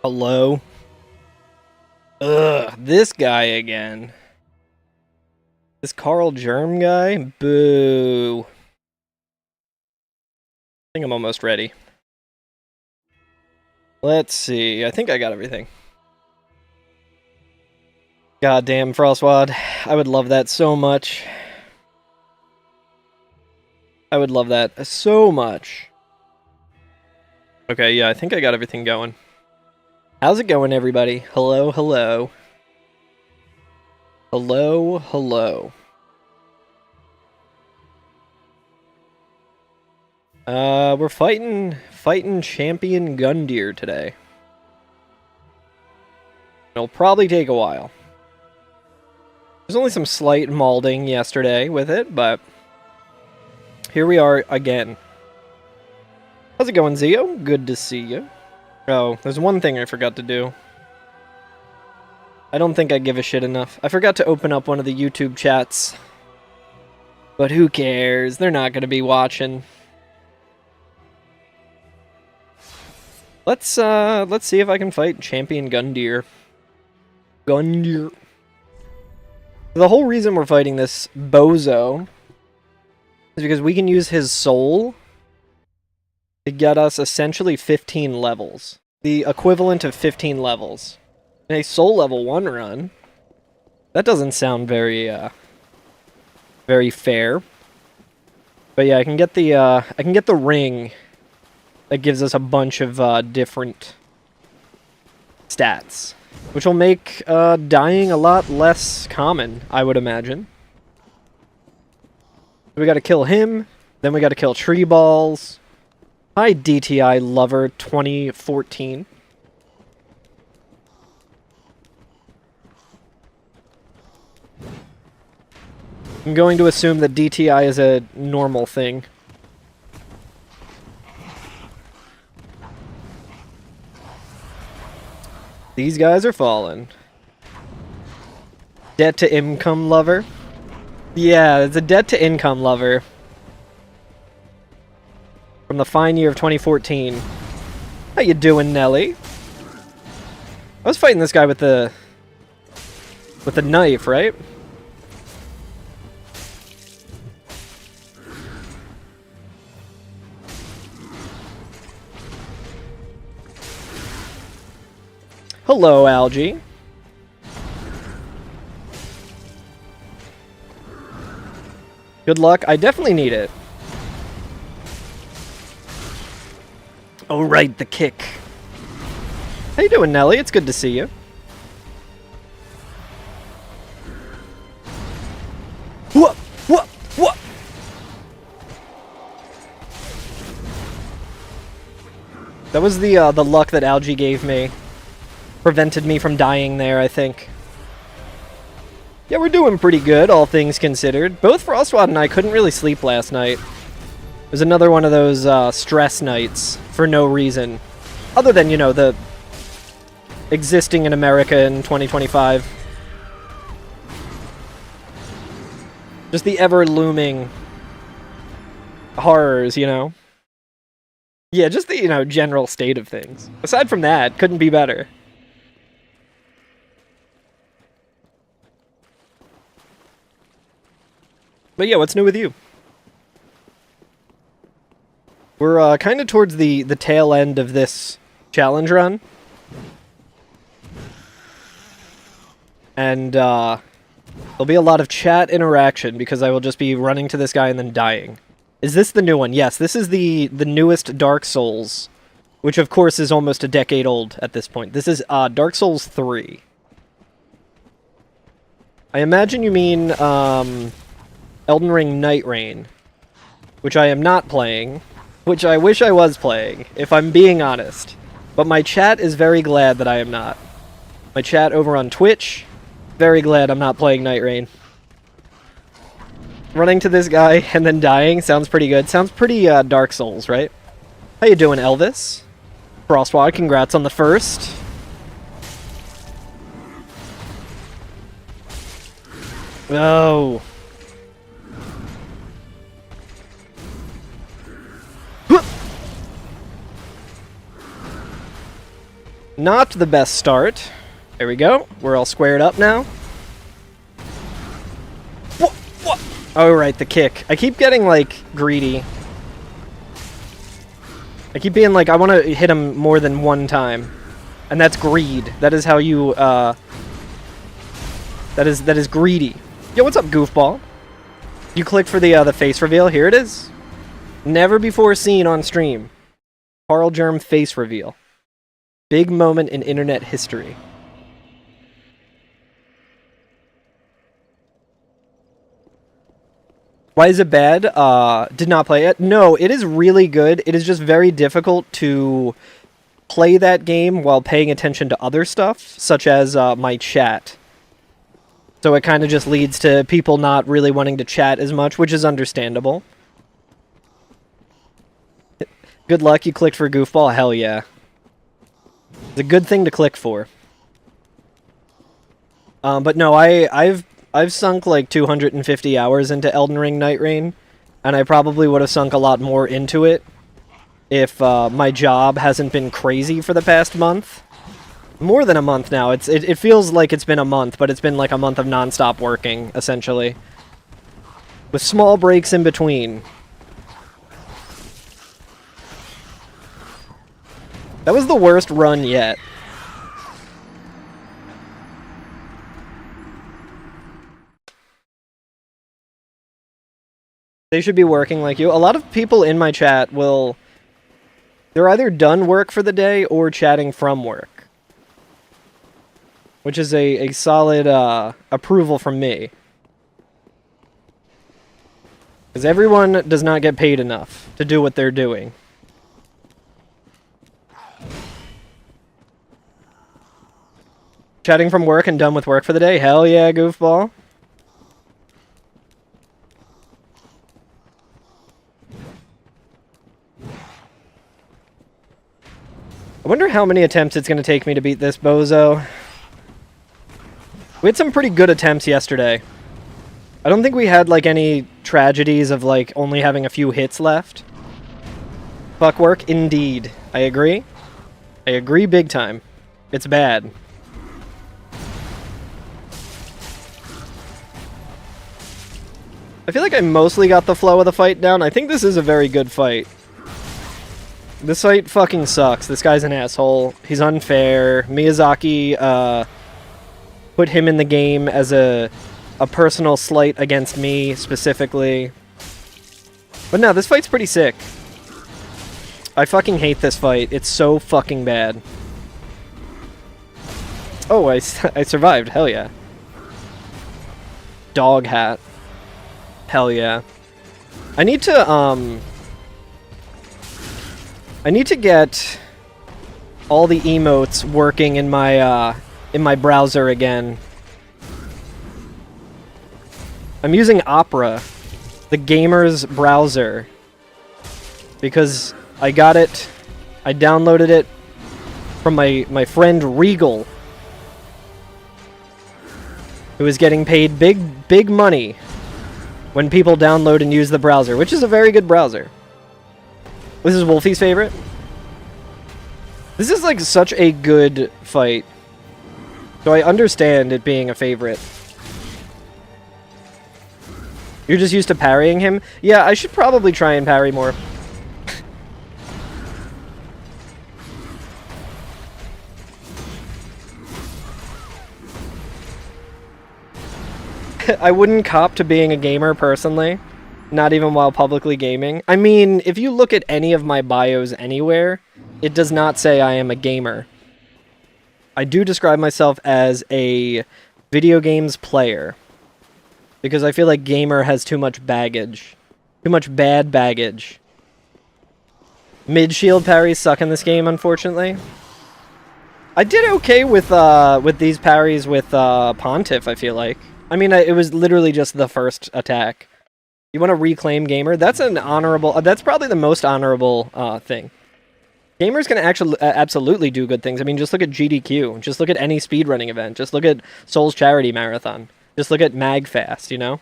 Hello? Ugh, this guy again. This Carl Germ guy? Boo. I think I'm almost ready. Let's see. I think I got everything. Goddamn, Frostwad. I would love that so much. I would love that so much. Okay, yeah, I think I got everything going. How's it going, everybody? Hello, hello. Hello, hello. We're fighting Champion Gundyr today. It'll probably take a while. There's only some slight malding yesterday with it, but here we are again. How's it going, Zio? Good to see you. Oh, there's one thing I forgot to do. I don't think I give a shit enough. I forgot to open up one of the YouTube chats. But who cares? They're not going to be watching. Let's see if I can fight Champion Gundyr. Gundyr. The whole reason we're fighting this bozo is because we can use his soul to get us essentially 15 levels. The equivalent of 15 levels. In a soul level 1 run. That doesn't sound very very fair. But yeah, I can get the ring that gives us a bunch of different stats, which will make dying a lot less common, I would imagine. We gotta kill him, then we gotta kill Tree Balls. Hi, DTI Lover 2014. I'm going to assume that DTI is a normal thing. These guys are falling. Debt to income lover? Yeah, it's a debt to income lover. From the fine year of 2014. How you doing, Nelly? I was fighting this guy with the knife, right? Hello, Algae. Good luck. I definitely need it. Oh, right, the kick. How you doing, Nelly? It's good to see you. What? What? What? That was the luck that Algae gave me. Prevented me from dying there, I think. Yeah, we're doing pretty good, all things considered. Both Frostwad and I couldn't really sleep last night. It was another one of those stress nights for no reason. Other than, you know, the existing in America in 2025. Just the ever-looming horrors, you know? Yeah, just the, you know, general state of things. Aside from that, couldn't be better. But yeah, what's new with you? We're kind of towards the tail end of this challenge run. And there'll be a lot of chat interaction because I will just be running to this guy and then dying. Is this the new one? Yes, this is the newest Dark Souls, which of course is almost a decade old at this point. This is Dark Souls 3. I imagine you mean Elden Ring Night Rain, which I am not playing, which I wish I was playing, if I'm being honest. But my chat is very glad that I am not. My chat over on Twitch, very glad I'm not playing Night Rain. Running to this guy and then dying sounds pretty good. Sounds pretty Dark Souls, right? How you doing, Elvis? Frostwad, congrats on the first. Oh. Not the best start. There we go. We're all squared up now. What? Oh, right, the kick. I keep getting, like, greedy. I keep being like, I want to hit him more than one time. And that's greed. That is how you, that is greedy. Yo, what's up, goofball? You click for the face reveal. Here it is. Never before seen on stream. Carl Germ face reveal. Big moment in internet history. Why is it bad? Did not play it. No, it is really good. It is just very difficult to play that game while paying attention to other stuff, such as my chat. So it kind of just leads to people not really wanting to chat as much, which is understandable. Good luck, you clicked for goofball? Hell yeah. It's a good thing to click for. But no, I've sunk like 250 hours into Elden Ring Night Rain, and I probably would have sunk a lot more into it if my job hasn't been crazy for the past month. More than a month now. It feels like it's been a month, but it's been like a month of non-stop working, essentially. With small breaks in between. That was the worst run yet. They should be working like you. A lot of people in my chat will... They're either done work for the day or chatting from work. Which is a solid approval from me. Because everyone does not get paid enough to do what they're doing. Chatting from work and done with work for the day? Hell yeah, goofball. I wonder how many attempts it's going to take me to beat this bozo. We had some pretty good attempts yesterday. I don't think we had, like, any tragedies of, like, only having a few hits left. Fuck work, indeed. I agree. I agree big time. It's bad. I feel like I mostly got the flow of the fight down. I think this is a very good fight. This fight fucking sucks. This guy's an asshole. He's unfair. Miyazaki, put him in the game as a personal slight against me, specifically. But no, this fight's pretty sick. I fucking hate this fight. It's so fucking bad. Oh, I survived. Hell yeah. Dog hat. Hell yeah. I need to get all the emotes working in my browser again. I'm using Opera, the gamer's browser, because I got it, I downloaded it from my friend Regal, who is getting paid big money when people download and use the browser, which is a very good browser. This is Wolfie's favorite. This is like such a good fight. So I understand it being a favorite. You're just used to parrying him? Yeah, I should probably try and parry more. I wouldn't cop to being a gamer, personally. Not even while publicly gaming. I mean, if you look at any of my bios anywhere, it does not say I am a gamer. I do describe myself as a video games player. Because I feel like gamer has too much baggage. Too much bad baggage. Mid-shield parries suck in this game, unfortunately. I did okay with these parries with Pontiff, I feel like. I mean, it was literally just the first attack. You want to reclaim gamer? That's an honorable... that's probably the most honorable thing. Gamers can actually absolutely do good things. I mean, just look at GDQ. Just look at any speedrunning event. Just look at Soul's Charity Marathon. Just look at MagFast, you know?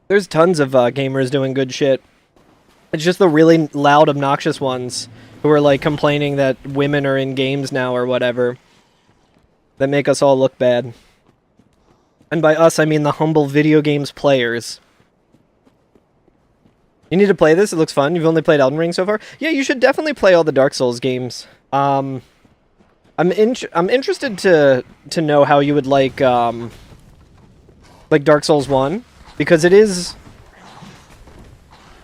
There's tons of gamers doing good shit. It's just the really loud, obnoxious ones who are like complaining that women are in games now or whatever that make us all look bad. And by us, I mean the humble video games players. You need to play this. It looks fun. You've only played Elden Ring so far? Yeah, you should definitely play all the Dark Souls games. I'm interested to know how you would like Dark Souls 1, because it is...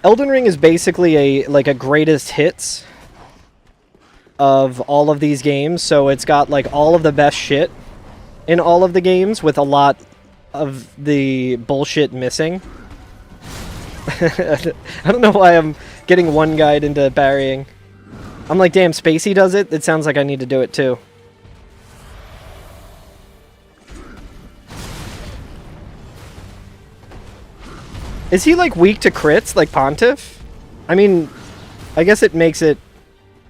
Elden Ring is basically a greatest hits of all of these games, so it's got like all of the best shit in all of the games with a lot of the bullshit missing. I don't know why I'm getting one guide into parrying. I'm like, damn, Spacey does it? It sounds like I need to do it too. Is he like weak to crits like Pontiff? I mean, I guess it makes it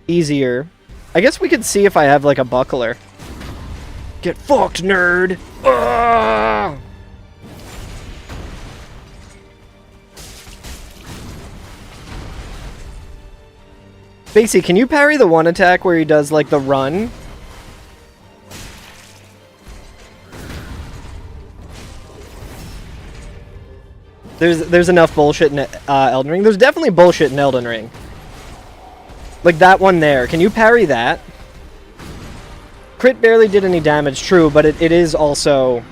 easier. I guess we could see if I have like a buckler. Get fucked, nerd! Ugh! Spacey, can you parry the one attack where he does, like, the run? There's enough bullshit in Elden Ring. There's definitely bullshit in Elden Ring. Like that one there. Can you parry that? Crit barely did any damage, true, but it is also...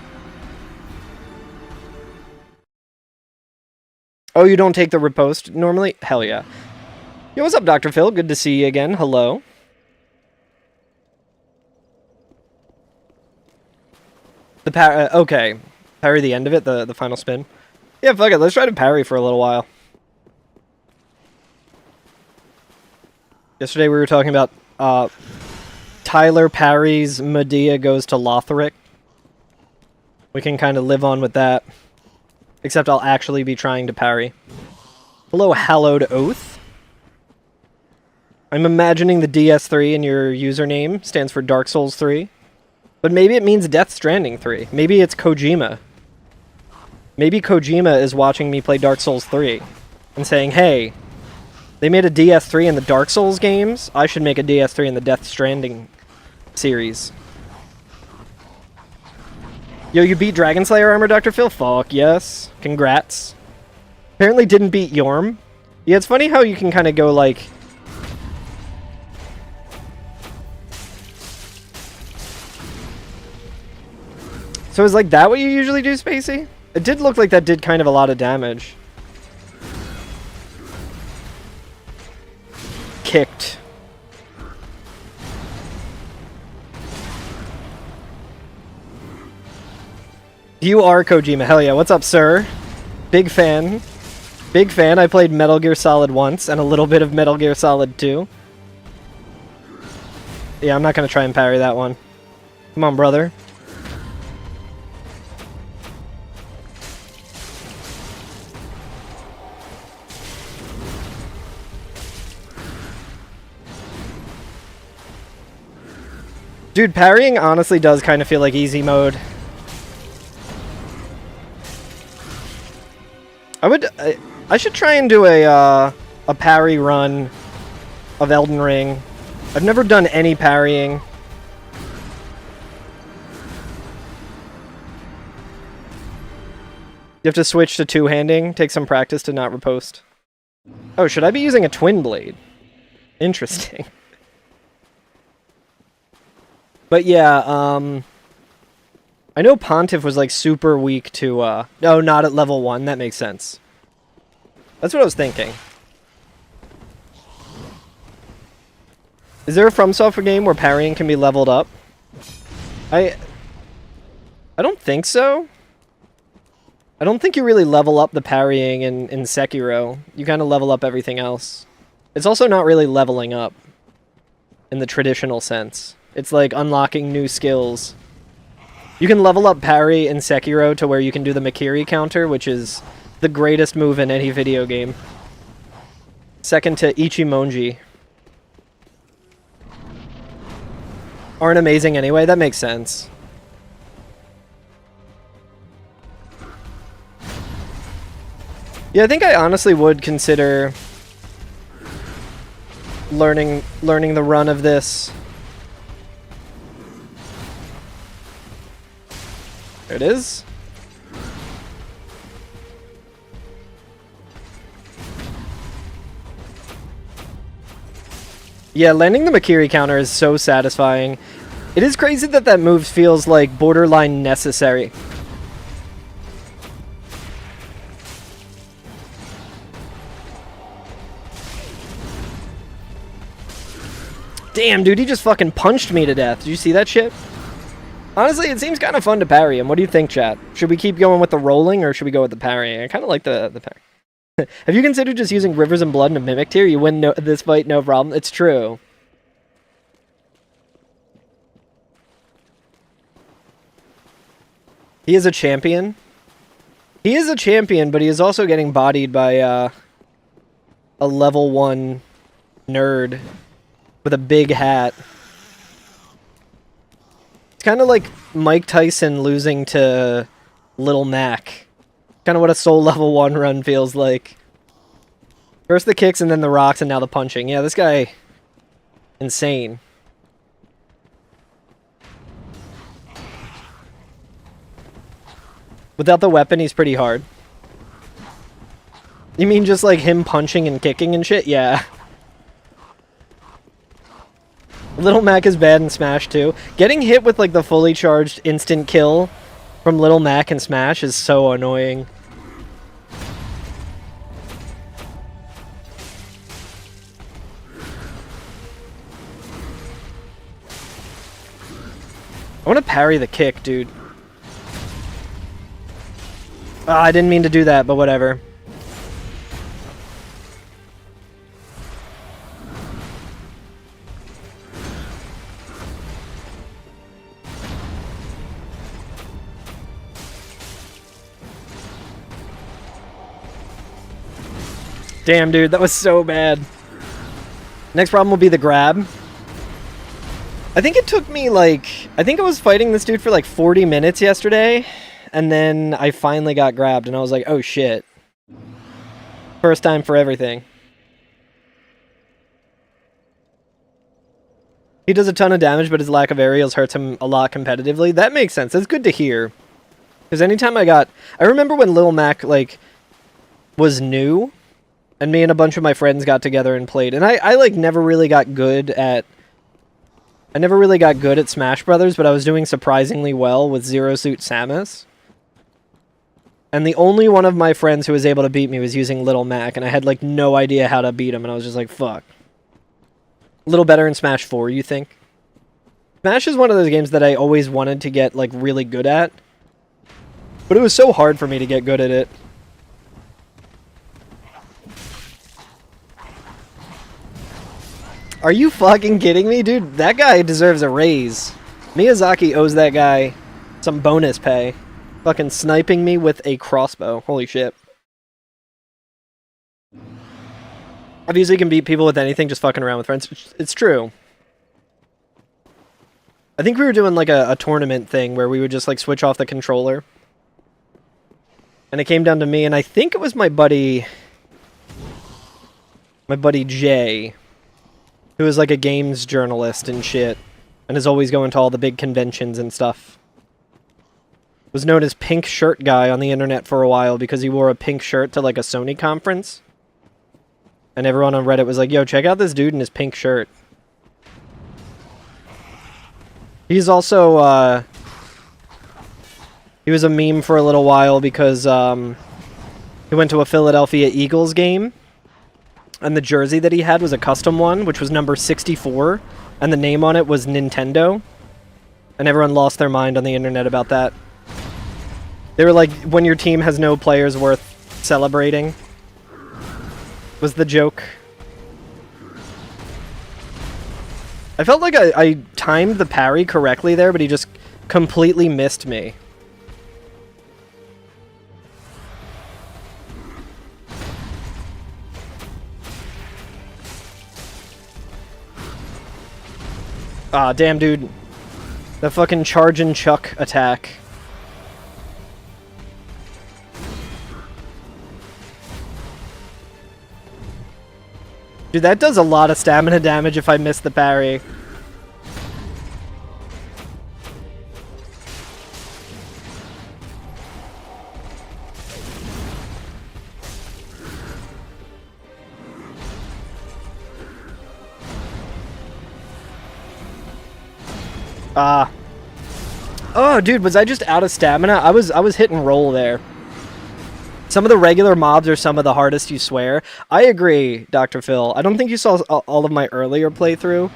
Oh, you don't take the riposte normally? Hell yeah. Yo, what's up, Dr. Phil? Good to see you again. Hello. The okay. Parry the end of it, the final spin. Yeah, fuck it. Let's try to parry for a little while. Yesterday we were talking about Tyler parries Medea goes to Lothric. We can kind of live on with that. Except I'll actually be trying to parry. Hello, Hallowed Oath. I'm imagining the DS3 in your username stands for Dark Souls 3. But maybe it means Death Stranding 3. Maybe it's Kojima. Maybe Kojima is watching me play Dark Souls 3 and saying, hey, they made a DS3 in the Dark Souls games. I should make a DS3 in the Death Stranding series. Yo, you beat Dragon Slayer armor, Dr. Phil? Fuck, yes. Congrats. Apparently didn't beat Yorm. Yeah, it's funny how you can kind of go like... So is like that what you usually do, Spacey? It did look like that did kind of a lot of damage. Kicked. You are Kojima. Hell yeah. What's up, sir? Big fan. Big fan. I played Metal Gear Solid once and a little bit of Metal Gear Solid 2. Yeah, I'm not going to try and parry that one. Come on, brother. Dude, parrying honestly does kind of feel like easy mode. I should try and do a parry run of Elden Ring. I've never done any parrying. You have to switch to two-handing. Take some practice to not riposte. Oh, should I be using a twin blade? Interesting. But yeah, I know Pontiff was like super weak to, no, not at level 1, that makes sense. That's what I was thinking. Is there a From Software game where parrying can be leveled up? I don't think so. I don't think you really level up the parrying in Sekiro. You kind of level up everything else. It's also not really leveling up in the traditional sense. It's like unlocking new skills. You can level up parry in Sekiro to where you can do the Makiri counter, which is the greatest move in any video game. Second to Ichimonji. Aren't amazing anyway? That makes sense. Yeah, I think I honestly would consider learning the run of this. There it is. Yeah, landing the Makiri counter is so satisfying. It is crazy that that move feels like borderline necessary. Damn, dude, he just fucking punched me to death. Did you see that shit? Honestly, it seems kind of fun to parry him. What do you think, chat? Should we keep going with the rolling, or should we go with the parrying? I kind of like the parry. Have you considered just using Rivers and Blood in a Mimic tier? You win this fight, no problem. It's true. He is a champion. He is a champion, but he is also getting bodied by a level 1 nerd with a big hat. It's kind of like Mike Tyson losing to Little Mac. Kind of what a Soul Level 1 run feels like. First the kicks and then the rocks and now the punching. Yeah, this guy... insane. Without the weapon, he's pretty hard. You mean just like him punching and kicking and shit? Yeah. Little Mac is bad in Smash too. Getting hit with like the fully charged instant kill from Little Mac in Smash is so annoying. I want to parry the kick, dude. I didn't mean to do that, but whatever. Damn, dude, that was so bad. Next problem will be the grab. I think it took me like... I think I was fighting this dude for like 40 minutes yesterday, and then I finally got grabbed, and I was like, oh shit. First time for everything. He does a ton of damage, but his lack of aerials hurts him a lot competitively. That makes sense. That's good to hear. Because anytime I remember when Lil Mac, like, was new, and me and a bunch of my friends got together and played, and I like, never really got good at... I never really got good at Smash Brothers, but I was doing surprisingly well with Zero Suit Samus. And the only one of my friends who was able to beat me was using Little Mac, and I had, like, no idea how to beat him, and I was just like, fuck. A little better in Smash 4, you think? Smash is one of those games that I always wanted to get, like, really good at. But it was so hard for me to get good at it. Are you fucking kidding me, dude? That guy deserves a raise. Miyazaki owes that guy some bonus pay. Fucking sniping me with a crossbow. Holy shit. Obviously you can beat people with anything just fucking around with friends. It's true. I think we were doing like a tournament thing where we would just like switch off the controller. And it came down to me, and I think it was my buddy Jay, who is like a games journalist and shit, and is always going to all the big conventions and stuff. Was known as Pink Shirt Guy on the internet for a while because he wore a pink shirt to like a Sony conference. And everyone on Reddit was like, yo, check out this dude in his pink shirt. He's also, he was a meme for a little while because, he went to a Philadelphia Eagles game. And the jersey that he had was a custom one, which was number 64, and the name on it was Nintendo. And everyone lost their mind on the internet about that. They were like, when your team has no players worth celebrating, was the joke. I felt like I timed the parry correctly there, but he just completely missed me. Ah, damn, dude. The fucking charge and chuck attack. Dude, that does a lot of stamina damage if I miss the parry. Oh, dude, was I just out of stamina? I was hit and roll there. Some of the regular mobs are some of the hardest, you swear. I agree, Dr. Phil. I don't think you saw all of my earlier playthrough,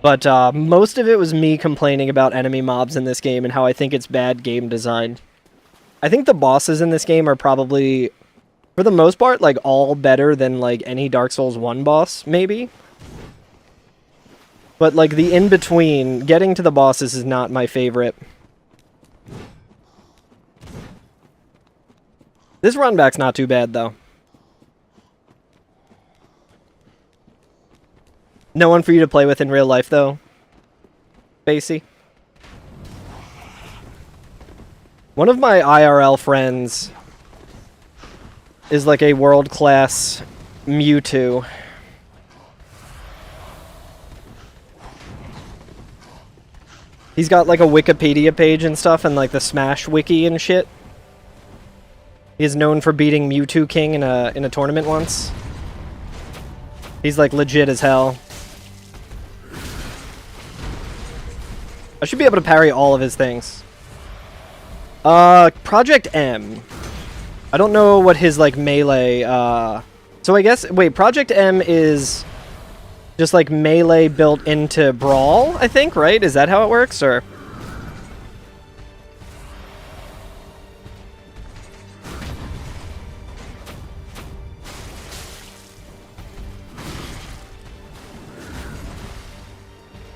but most of it was me complaining about enemy mobs in this game and how I think it's bad game design. I think the bosses in this game are probably, for the most part, like, all better than, like, any Dark Souls 1 boss, maybe. But, like, the in-between, getting to the bosses is not my favorite. This run back's not too bad, though. No one for you to play with in real life, though, Basie. One of my IRL friends is like a world-class Mewtwo. He's got like a Wikipedia page and stuff, and like the Smash wiki and shit. He is known for beating Mewtwo King in a tournament once. He's like legit as hell. I should be able to parry all of his things. Project M. I don't know what his like melee, so I guess, wait, Project M is just like melee built into Brawl, I think, right? Is that how it works, or?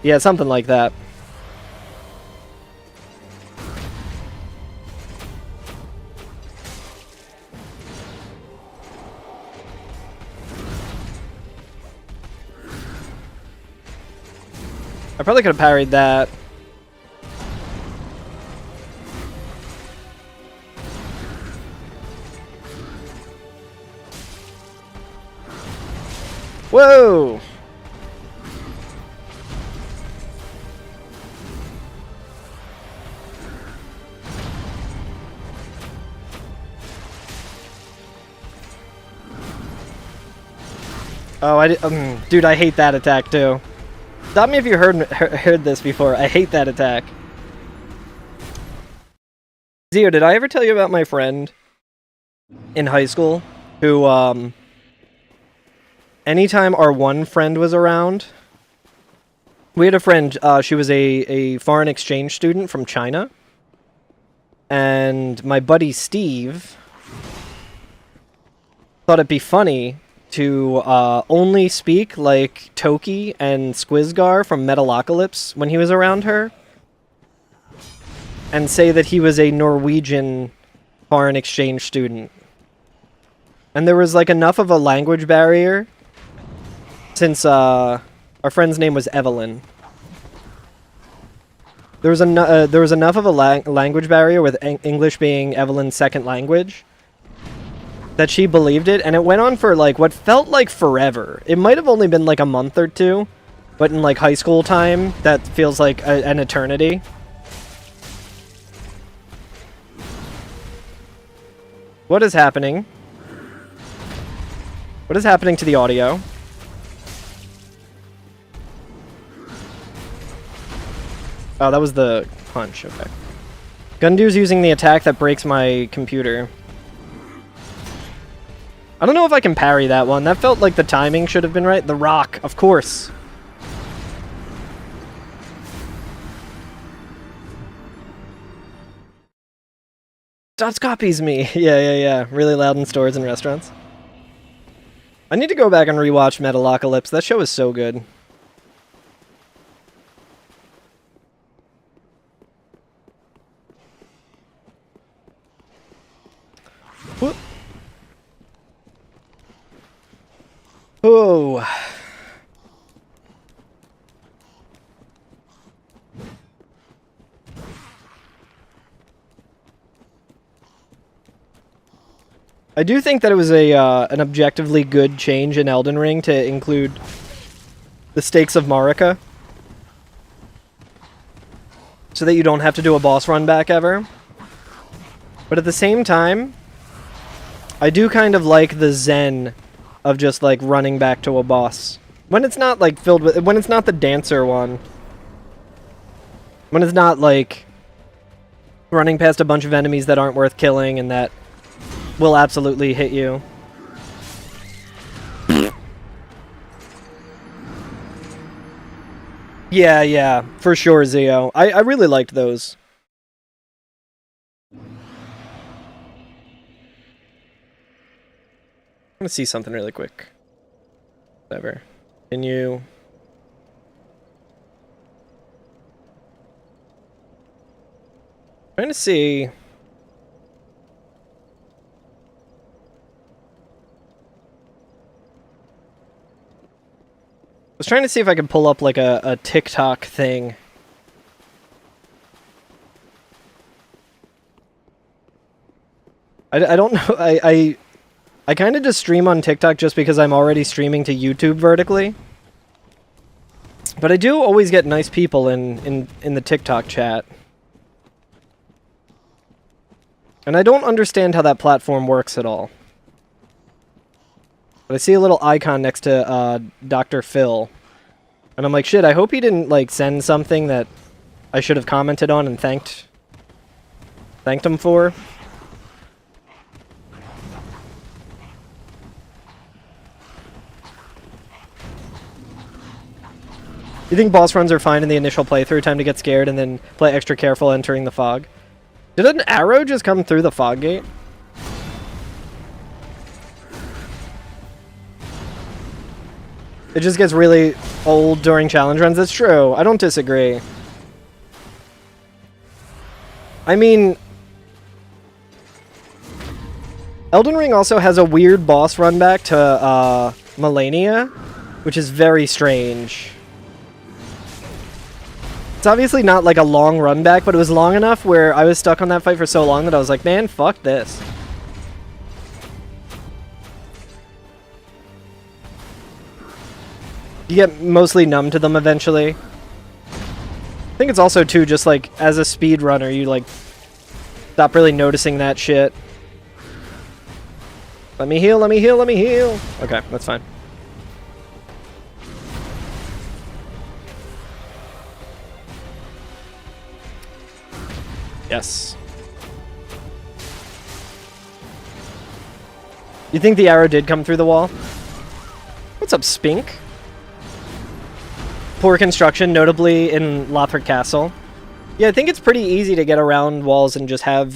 Yeah, something like that. I probably could have parried that. Whoa! Oh, dude, I hate that attack too. Stop me if you heard this before. I hate that attack. Zio, did I ever tell you about my friend in high school who, anytime our one friend was around, we had a friend, she was a foreign exchange student from China, and my buddy Steve thought it'd be funny to only speak like Toki and Squizgar from Metalocalypse when he was around her, and say that he was a Norwegian foreign exchange student. And there was like enough of a language barrier, since our friend's name was Evelyn. There was enough of a language barrier with English being Evelyn's second language that she believed it, and it went on for like what felt like forever. It might have only been like a month or two, but in like high school time, that feels like an eternity. What is happening? What is happening to the audio? Oh, that was the punch, okay. Gundu's using the attack that breaks my computer. I don't know if I can parry that one. That felt like the timing should have been right. The rock, of course. Dots copies me. Yeah. Really loud in stores and restaurants. I need to go back and rewatch Metalocalypse. That show is so good. Whoop. Oh. I do think that it was an objectively good change in Elden Ring to include the stakes of Marika, so that you don't have to do a boss run back ever. But at the same time, I do kind of like the zen of just like running back to a boss. When it's not like filled with, when it's not the dancer one. When it's not like running past a bunch of enemies that aren't worth killing and that will absolutely hit you. Yeah, for sure, Zio. I really liked those. I'm gonna see something really quick. Whatever. Can you... trying to see... I was trying to see if I could pull up like a TikTok thing. I don't know. I kind of just stream on TikTok just because I'm already streaming to YouTube vertically. But I do always get nice people in the TikTok chat. And I don't understand how that platform works at all. But I see a little icon next to Dr. Phil. And I'm like, shit, I hope he didn't like send something that I should have commented on and thanked him for. You think boss runs are fine in the initial playthrough, time to get scared and then play extra careful entering the fog? Did an arrow just come through the fog gate? It just gets really old during challenge runs. That's true. I don't disagree. I mean... Elden Ring also has a weird boss run back to Melania, which is very strange. It's obviously not like a long run back, but it was long enough where I was stuck on that fight for so long that I was like, man, fuck this. You get mostly numb to them eventually. I think it's also, too, just like, as a speedrunner, you, like, stop really noticing that shit. Let me heal, let me heal, let me heal. Okay, that's fine. Yes. You think the arrow did come through the wall? What's up, Spink? Poor construction, notably in Lothric Castle. Yeah, I think it's pretty easy to get around walls and just have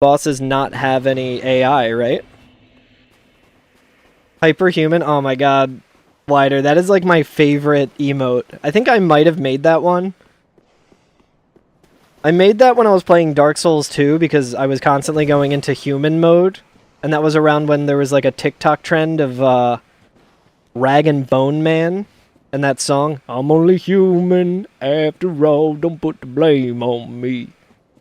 bosses not have any AI, right? Hyperhuman? Oh my god. Wider, that is like my favorite emote. I think I might have made that one. I made that when I was playing Dark Souls 2 because I was constantly going into human mode. And that was around when there was like a TikTok trend of Rag and Bone Man. And that song, I'm only human, after all, don't put the blame on me.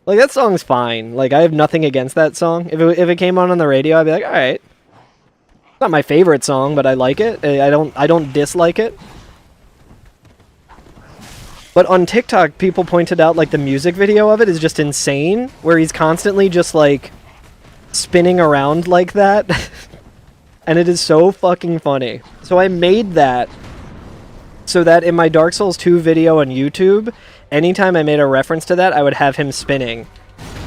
Like, that song's fine. Like, I have nothing against that song. If it came on the radio, I'd be like, alright. It's not my favorite song, but I like it. I don't dislike it. But on TikTok, people pointed out, like, the music video of it is just insane, where he's constantly just, like, spinning around like that. And it is so fucking funny. So I made that so that in my Dark Souls 2 video on YouTube, anytime I made a reference to that, I would have him spinning.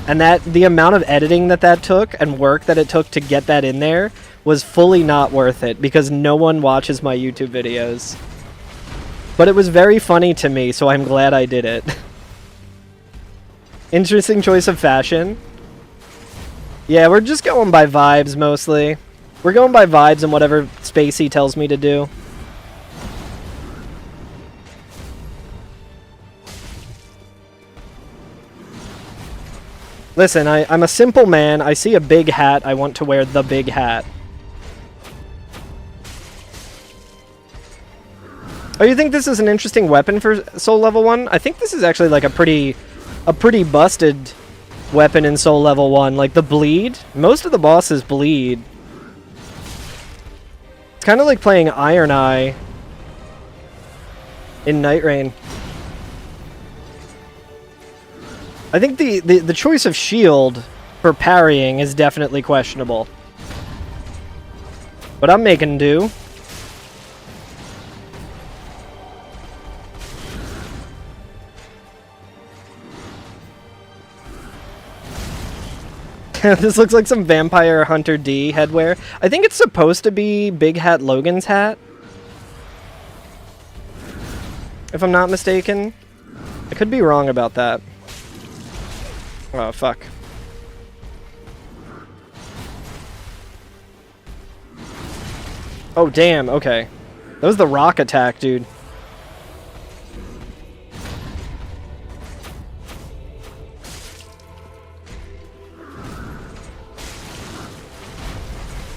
And that the amount of editing that took and work that it took to get that in there was fully not worth it, because no one watches my YouTube videos. But it was very funny to me, so I'm glad I did it. Interesting choice of fashion. Yeah, we're just going by vibes, mostly. We're going by vibes and whatever Spacey tells me to do. Listen, I'm a simple man. I see a big hat. I want to wear the big hat. Oh, you think this is an interesting weapon for Soul Level 1? I think this is actually like a pretty busted weapon in Soul Level 1. Like, the bleed. Most of the bosses bleed. It's kind of like playing Iron Eye in Night Rain. I think the choice of shield for parrying is definitely questionable. But I'm making do. This looks like some Vampire Hunter D headwear. I think it's supposed to be Big Hat Logan's hat, if I'm not mistaken. I could be wrong about that. Oh, fuck. Oh, damn, okay. That was the rock attack, dude.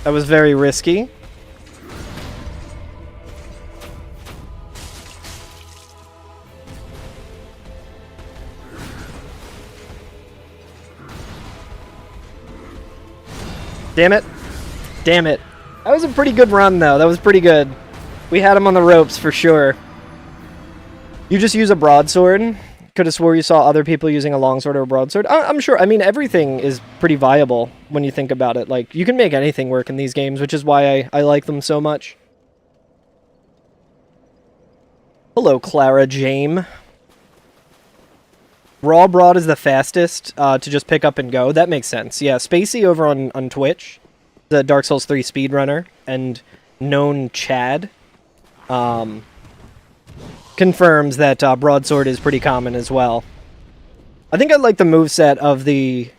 That was very risky. Damn it. Damn it. That was a pretty good run, though. That was pretty good. We had him on the ropes, for sure. You just use a broadsword? Could have swore you saw other people using a longsword or a broadsword. I'm sure. I mean, everything is pretty viable when you think about it. Like, you can make anything work in these games, which is why I like them so much. Hello, Clara Jame. Raw Broad is the fastest to just pick up and go. That makes sense. Yeah, Spacey over on Twitch, the Dark Souls 3 speedrunner, and known Chad, confirms that broadsword is pretty common as well. I think I like the moveset of the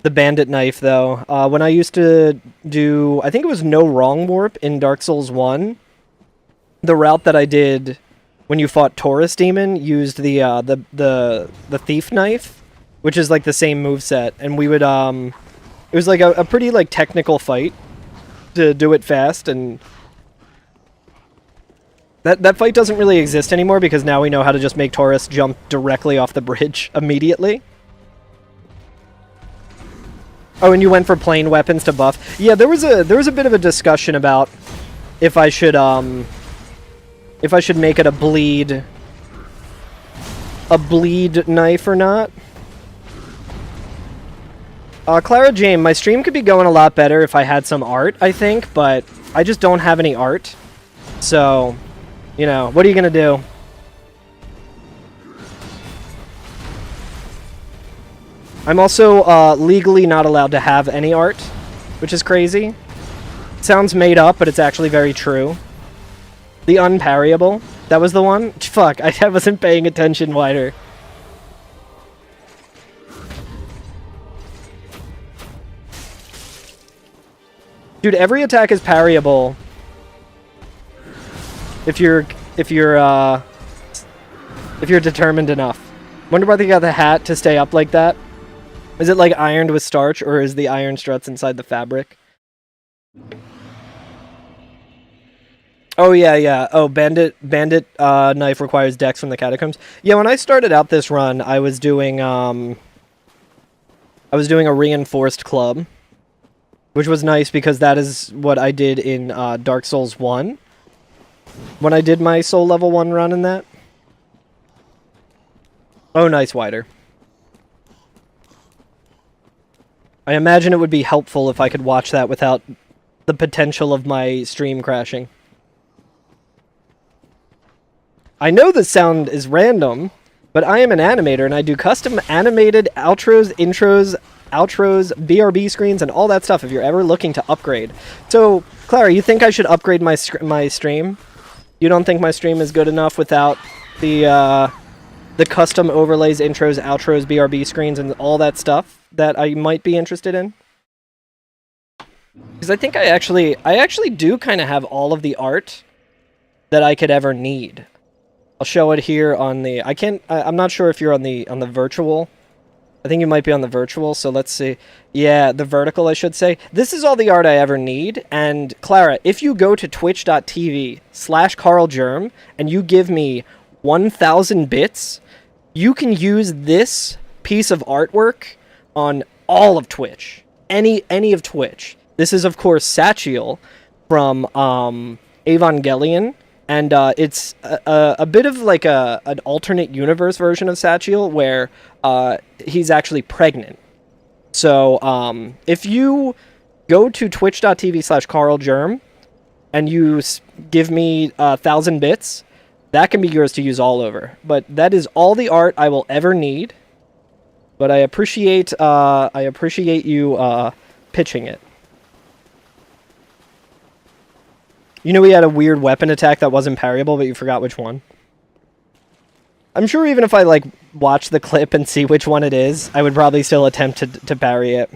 bandit knife, though. When I used to do, I think it was No Wrong Warp in Dark Souls 1, the route that I did when you fought Taurus Demon used the thief knife, which is like the same moveset, and we would it was like a pretty like technical fight to do it fast, and that fight doesn't really exist anymore because now we know how to just make Taurus jump directly off the bridge immediately. Oh, and you went for plain weapons to buff. Yeah, there was a bit of a discussion about if I should make it a bleed knife or not. Clara Jane, my stream could be going a lot better if I had some art, I think, but I just don't have any art. So, you know, what are you gonna do? I'm also legally not allowed to have any art, which is crazy. It sounds made up, but it's actually very true. The Unparryable, that was the one? Fuck, I wasn't paying attention wider. Dude, every attack is parryable if you're determined enough. Wonder why they got the hat to stay up like that. Is it like ironed with starch, or is the iron struts inside the fabric? Oh yeah, yeah. Oh, bandit knife requires dex from the catacombs. Yeah, when I started out this run, I was doing a reinforced club, which was nice because that is what I did in Dark Souls 1 when I did my Soul Level 1 run in that. Oh, nice, wider. I imagine it would be helpful if I could watch that without the potential of my stream crashing. I know this sound is random, but I am an animator and I do custom animated outros, intros, outros, BRB screens, and all that stuff if you're ever looking to upgrade. So, Clara, you think I should upgrade my stream? You don't think my stream is good enough without the custom overlays, intros, outros, BRB screens, and all that stuff that I might be interested in? Because I think I actually do kind of have all of the art that I could ever need. I'll show it here on the... I'm not sure if you're on the virtual. I think you might be on the virtual, so let's see. Yeah, the vertical, I should say. This is all the art I ever need, and Clara, if you go to twitch.tv/CarlGerm and you give me 1,000 bits, you can use this piece of artwork on all of Twitch. Any of Twitch. This is, of course, Satchiel from Evangelion, and it's a bit of like an alternate universe version of Satchiel where he's actually pregnant. So if you go to twitch.tv/CarlGerm and you give me 1,000 bits, that can be yours to use all over. But that is all the art I will ever need. But I appreciate you pitching it. You know, we had a weird weapon attack that wasn't parryable, but you forgot which one. I'm sure even if I like watch the clip and see which one it is, I would probably still attempt to parry it.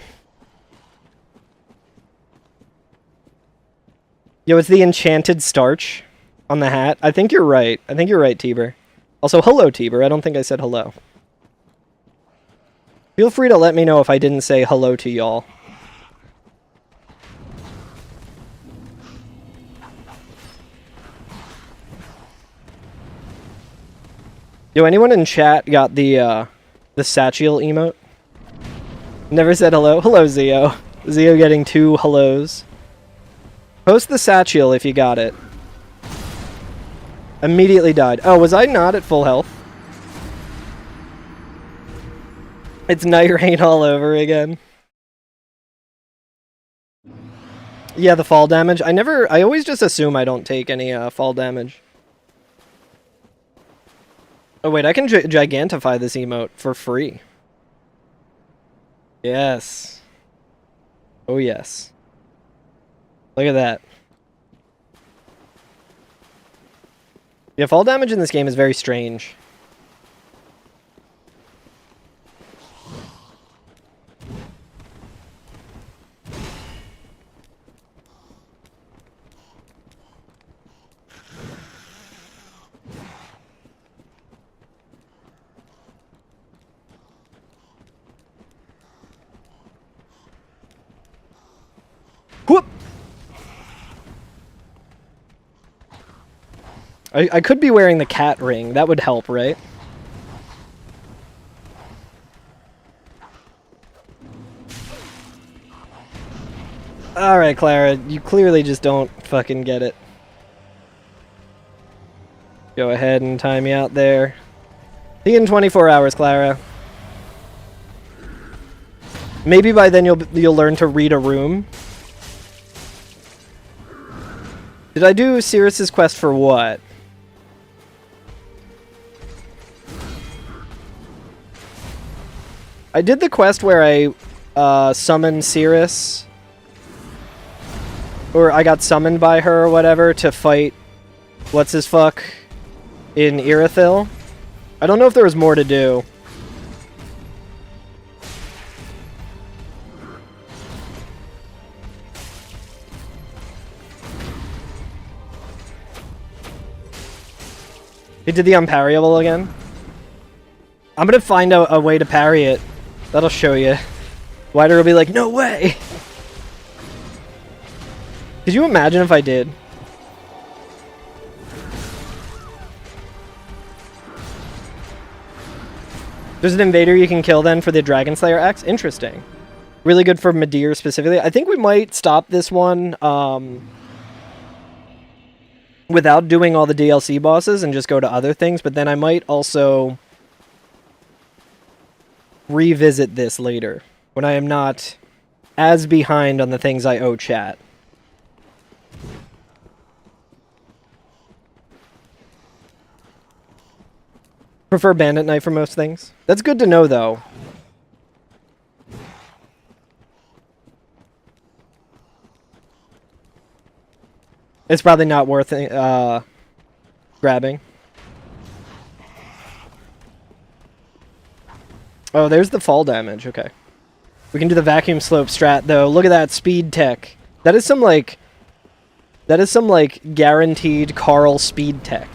Yo, it's the enchanted starch on the hat. I think you're right. I think you're right, Tiber. Also, hello, Tiber. I don't think I said hello. Feel free to let me know if I didn't say hello to y'all. Yo, anyone in chat got the Satchiel emote? Never said hello. Hello, Zio. Zio getting 2 hellos. Post the Satchiel if you got it. Immediately died. Oh, was I not at full health? It's Night Rain all over again. Yeah, the fall damage. I always just assume I don't take any fall damage. Oh wait, I can gigantify this emote for free. Yes. Oh yes. Look at that. Yeah, fall damage in this game is very strange. Whoop! I could be wearing the cat ring. That would help, right? Alright, Clara. You clearly just don't fucking get it. Go ahead and time me out there. See you in 24 hours, Clara. Maybe by then you'll learn to read a room. Did I do Sirius's quest for what? I did the quest where I summoned Sirius. Or I got summoned by her or whatever to fight what's-his-fuck in Irithyll. I don't know if there was more to do. He did the unparryable again? I'm gonna find out a way to parry it. That'll show you. Wider will be like, no way! Could you imagine if I did? There's an invader you can kill then for the Dragon Slayer X? Interesting. Really good for Midir specifically. I think we might stop this one without doing all the DLC bosses and just go to other things, but then I might also revisit this later when I am not as behind on the things I owe chat. Prefer Bandit Knight for most things. That's good to know, though. It's probably not worth grabbing. Oh, there's the fall damage. Okay. We can do the vacuum slope strat, though. Look at that speed tech. That is some, like, guaranteed Carl speed tech.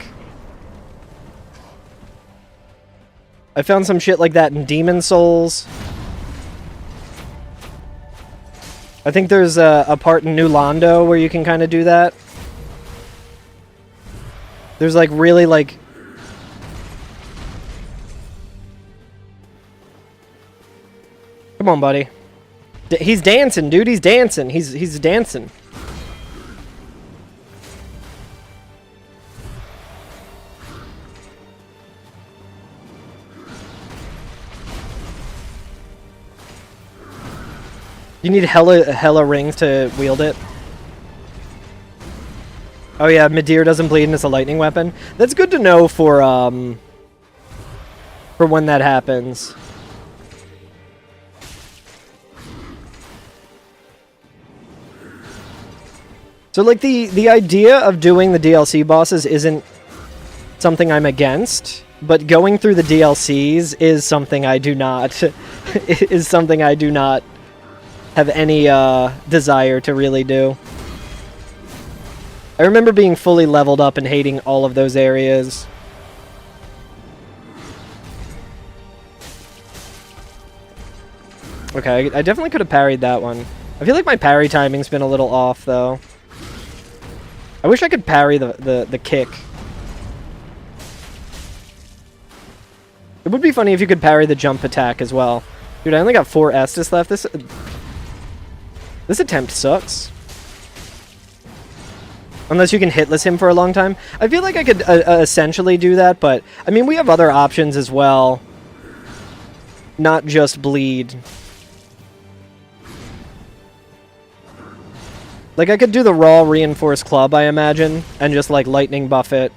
I found some shit like that in Demon Souls. I think there's a part in New Londo where you can kind of do that. There's, like, really, like... Come on, buddy. He's dancing, dude. He's dancing. He's dancing. You need hella rings to wield it. Oh yeah, Midir doesn't bleed and it's a lightning weapon. That's good to know for when that happens. So like the idea of doing the DLC bosses isn't something I'm against, but going through the DLCs is something I do not have any desire to really do. I remember being fully leveled up and hating all of those areas. Okay, I definitely could have parried that one. I feel like my parry timing's been a little off, though. I wish I could parry the kick. It would be funny if you could parry the jump attack as well. Dude, I only got 4 Estus left. This attempt sucks. Unless you can hitless him for a long time. I feel like I could essentially do that, but... I mean, we have other options as well. Not just bleed. Like, I could do the raw reinforced club, I imagine, and just, like, lightning buff it.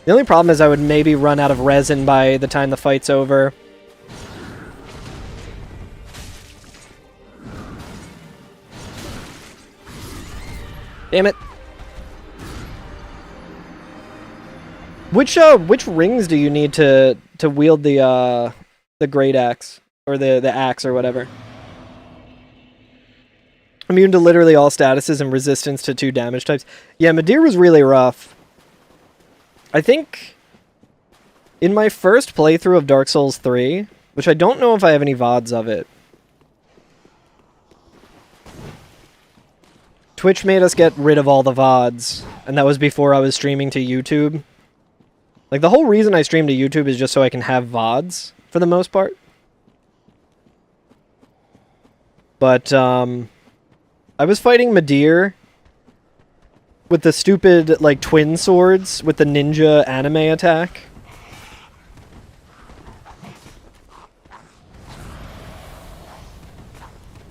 The only problem is I would maybe run out of resin by the time the fight's over. Damn it. Which rings do you need to wield the great axe? Or the axe or whatever? Immune to literally all statuses and resistance to 2 damage types. Yeah, Midir was really rough. I think in my first playthrough of Dark Souls 3, which I don't know if I have any VODs of it, Twitch made us get rid of all the VODs, and that was before I was streaming to YouTube. Like, the whole reason I stream to YouTube is just so I can have VODs, for the most part. But, I was fighting Midir with the stupid, like, twin swords with the ninja anime attack.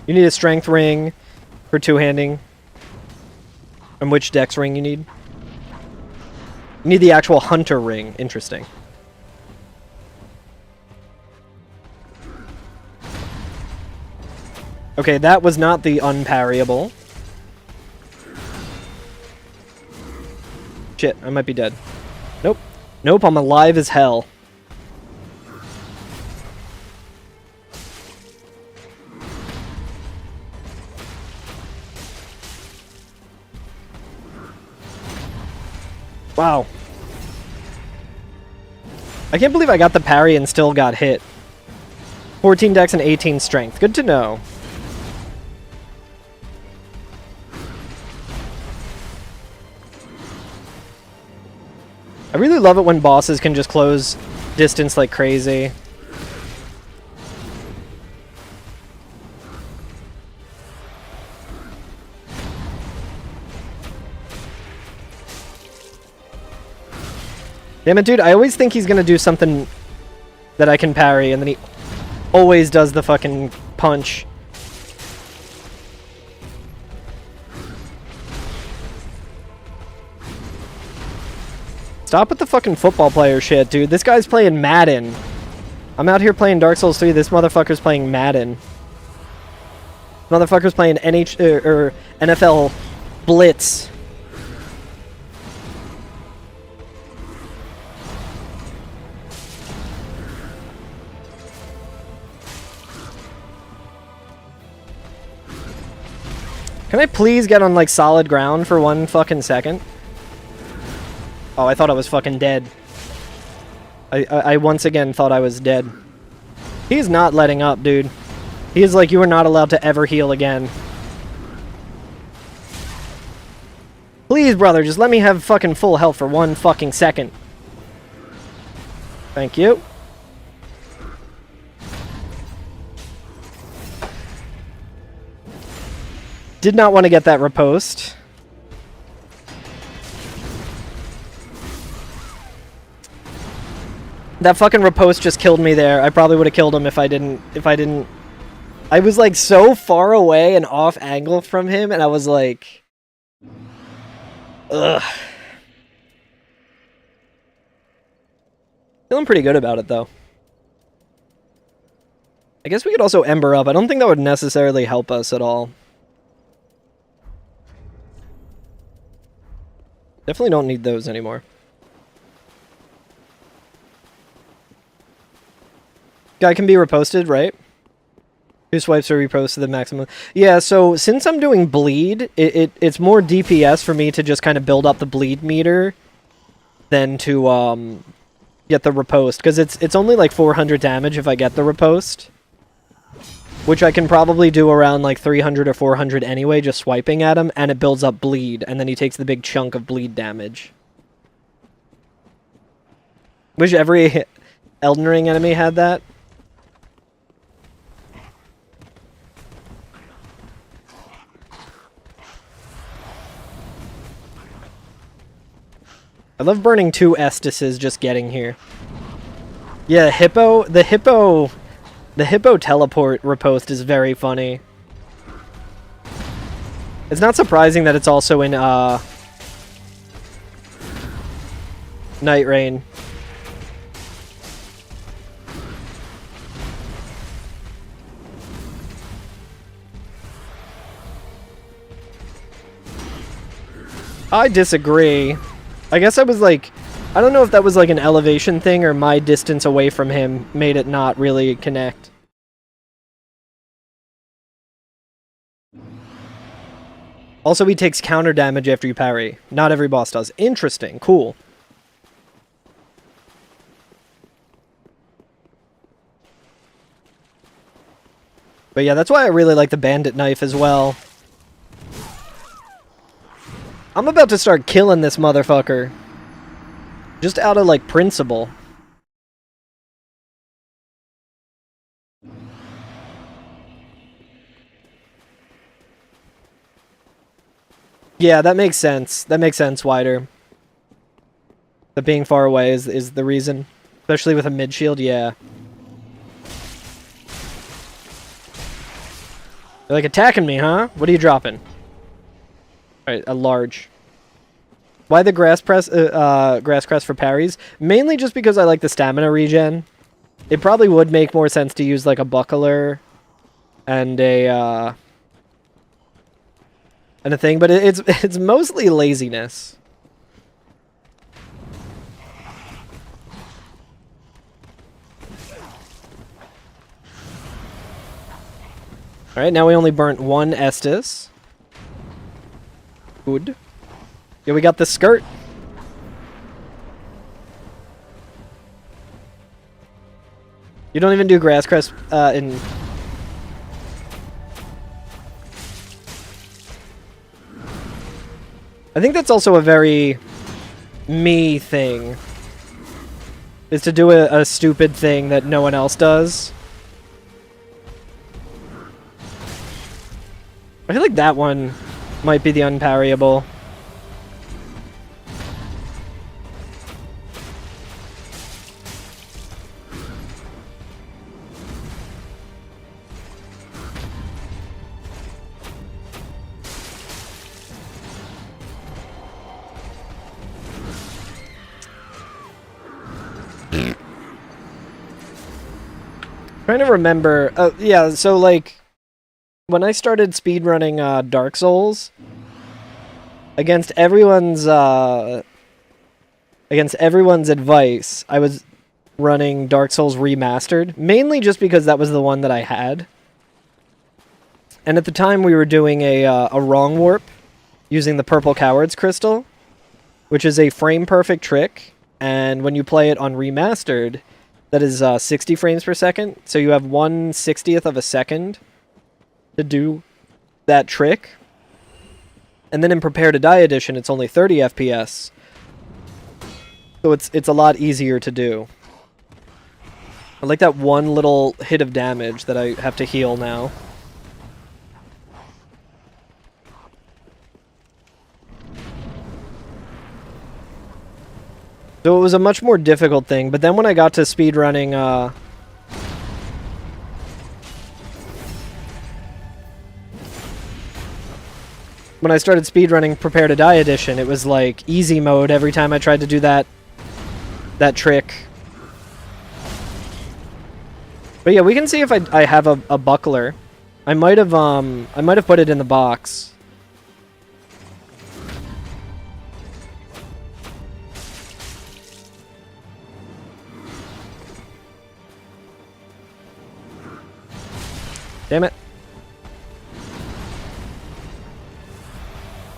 You need a strength ring for two-handing. And which dex ring you need? You need the actual hunter ring. Interesting. Okay, that was not the unparryable. Shit, I might be dead. Nope. Nope, I'm alive as hell. Wow. I can't believe I got the parry and still got hit. 14 dex and 18 strength. Good to know. I really love it when bosses can just close distance like crazy. Damn it, dude. I always think he's gonna do something that I can parry, and then he always does the fucking punch. Stop with the fucking football player shit, dude. This guy's playing Madden. I'm out here playing Dark Souls 3. This motherfucker's playing Madden. Motherfucker's playing NFL Blitz. Can I please get on, like, solid ground for 1 fucking second? Oh, I thought I was fucking dead. I once again thought I was dead. He's not letting up, dude. He's like, you are not allowed to ever heal again. Please, brother, just let me have fucking full health for 1 fucking second. Thank you. Did not want to get that riposte. That fucking riposte just killed me there. I probably would have killed him if I didn't... I was like so far away and off angle from him, and I was like... Ugh. Feeling pretty good about it, though. I guess we could also Ember up. I don't think that would necessarily help us at all. Definitely don't need those anymore. Guy can be reposted, right? 2 swipes are reposted to the maximum. Yeah, so since I'm doing bleed, it's more DPS for me to just kind of build up the bleed meter than to get the riposte, because it's only like 400 damage if I get the riposte, which I can probably do around like 300 or 400 anyway, just swiping at him, and it builds up bleed, and then he takes the big chunk of bleed damage. Wish every Elden Ring enemy had that. I love burning 2 Estises just getting here. Yeah, the hippo teleport riposte is very funny. It's not surprising that it's also in Night Rain. I disagree. I guess I was like, I don't know if that was like an elevation thing or my distance away from him made it not really connect. Also, he takes counter damage after you parry. Not every boss does. Interesting. Cool. But yeah, that's why I really like the bandit knife as well. I'm about to start killing this motherfucker. Just out of, like, principle. Yeah, that makes sense. That makes sense, Wider. But being far away is the reason. Especially with a mid-shield, yeah. They're like, attacking me, huh? What are you dropping? Alright, a large. Why the grass crest for parries? Mainly just because I like the stamina regen. It probably would make more sense to use like a buckler and a thing, but it's mostly laziness. Alright, now we only burnt 1 Estus. Good. Yeah, we got the skirt. You don't even do grass crest in... I think that's also a very me thing. Is to do a stupid thing that no one else does. I feel like that one might be the unparryable. Trying to remember. Yeah, so like when I started speedrunning Dark Souls, against everyone's advice, I was running Dark Souls Remastered, mainly just because that was the one that I had. And at the time we were doing a wrong warp using the Purple Coward's Crystal, which is a frame perfect trick, and when you play it on Remastered, that is 60 frames per second, so you have 1/60th of a second to do that trick. And then in Prepare to Die edition, it's only 30 FPS. So it's a lot easier to do. I like that one little hit of damage that I have to heal now. So it was a much more difficult thing, but then when I got to speedrunning, when I started speedrunning Prepare to Die Edition, it was like easy mode every time I tried to do that trick. But yeah, we can see if I have a buckler. I might have put it in the box. Damn it.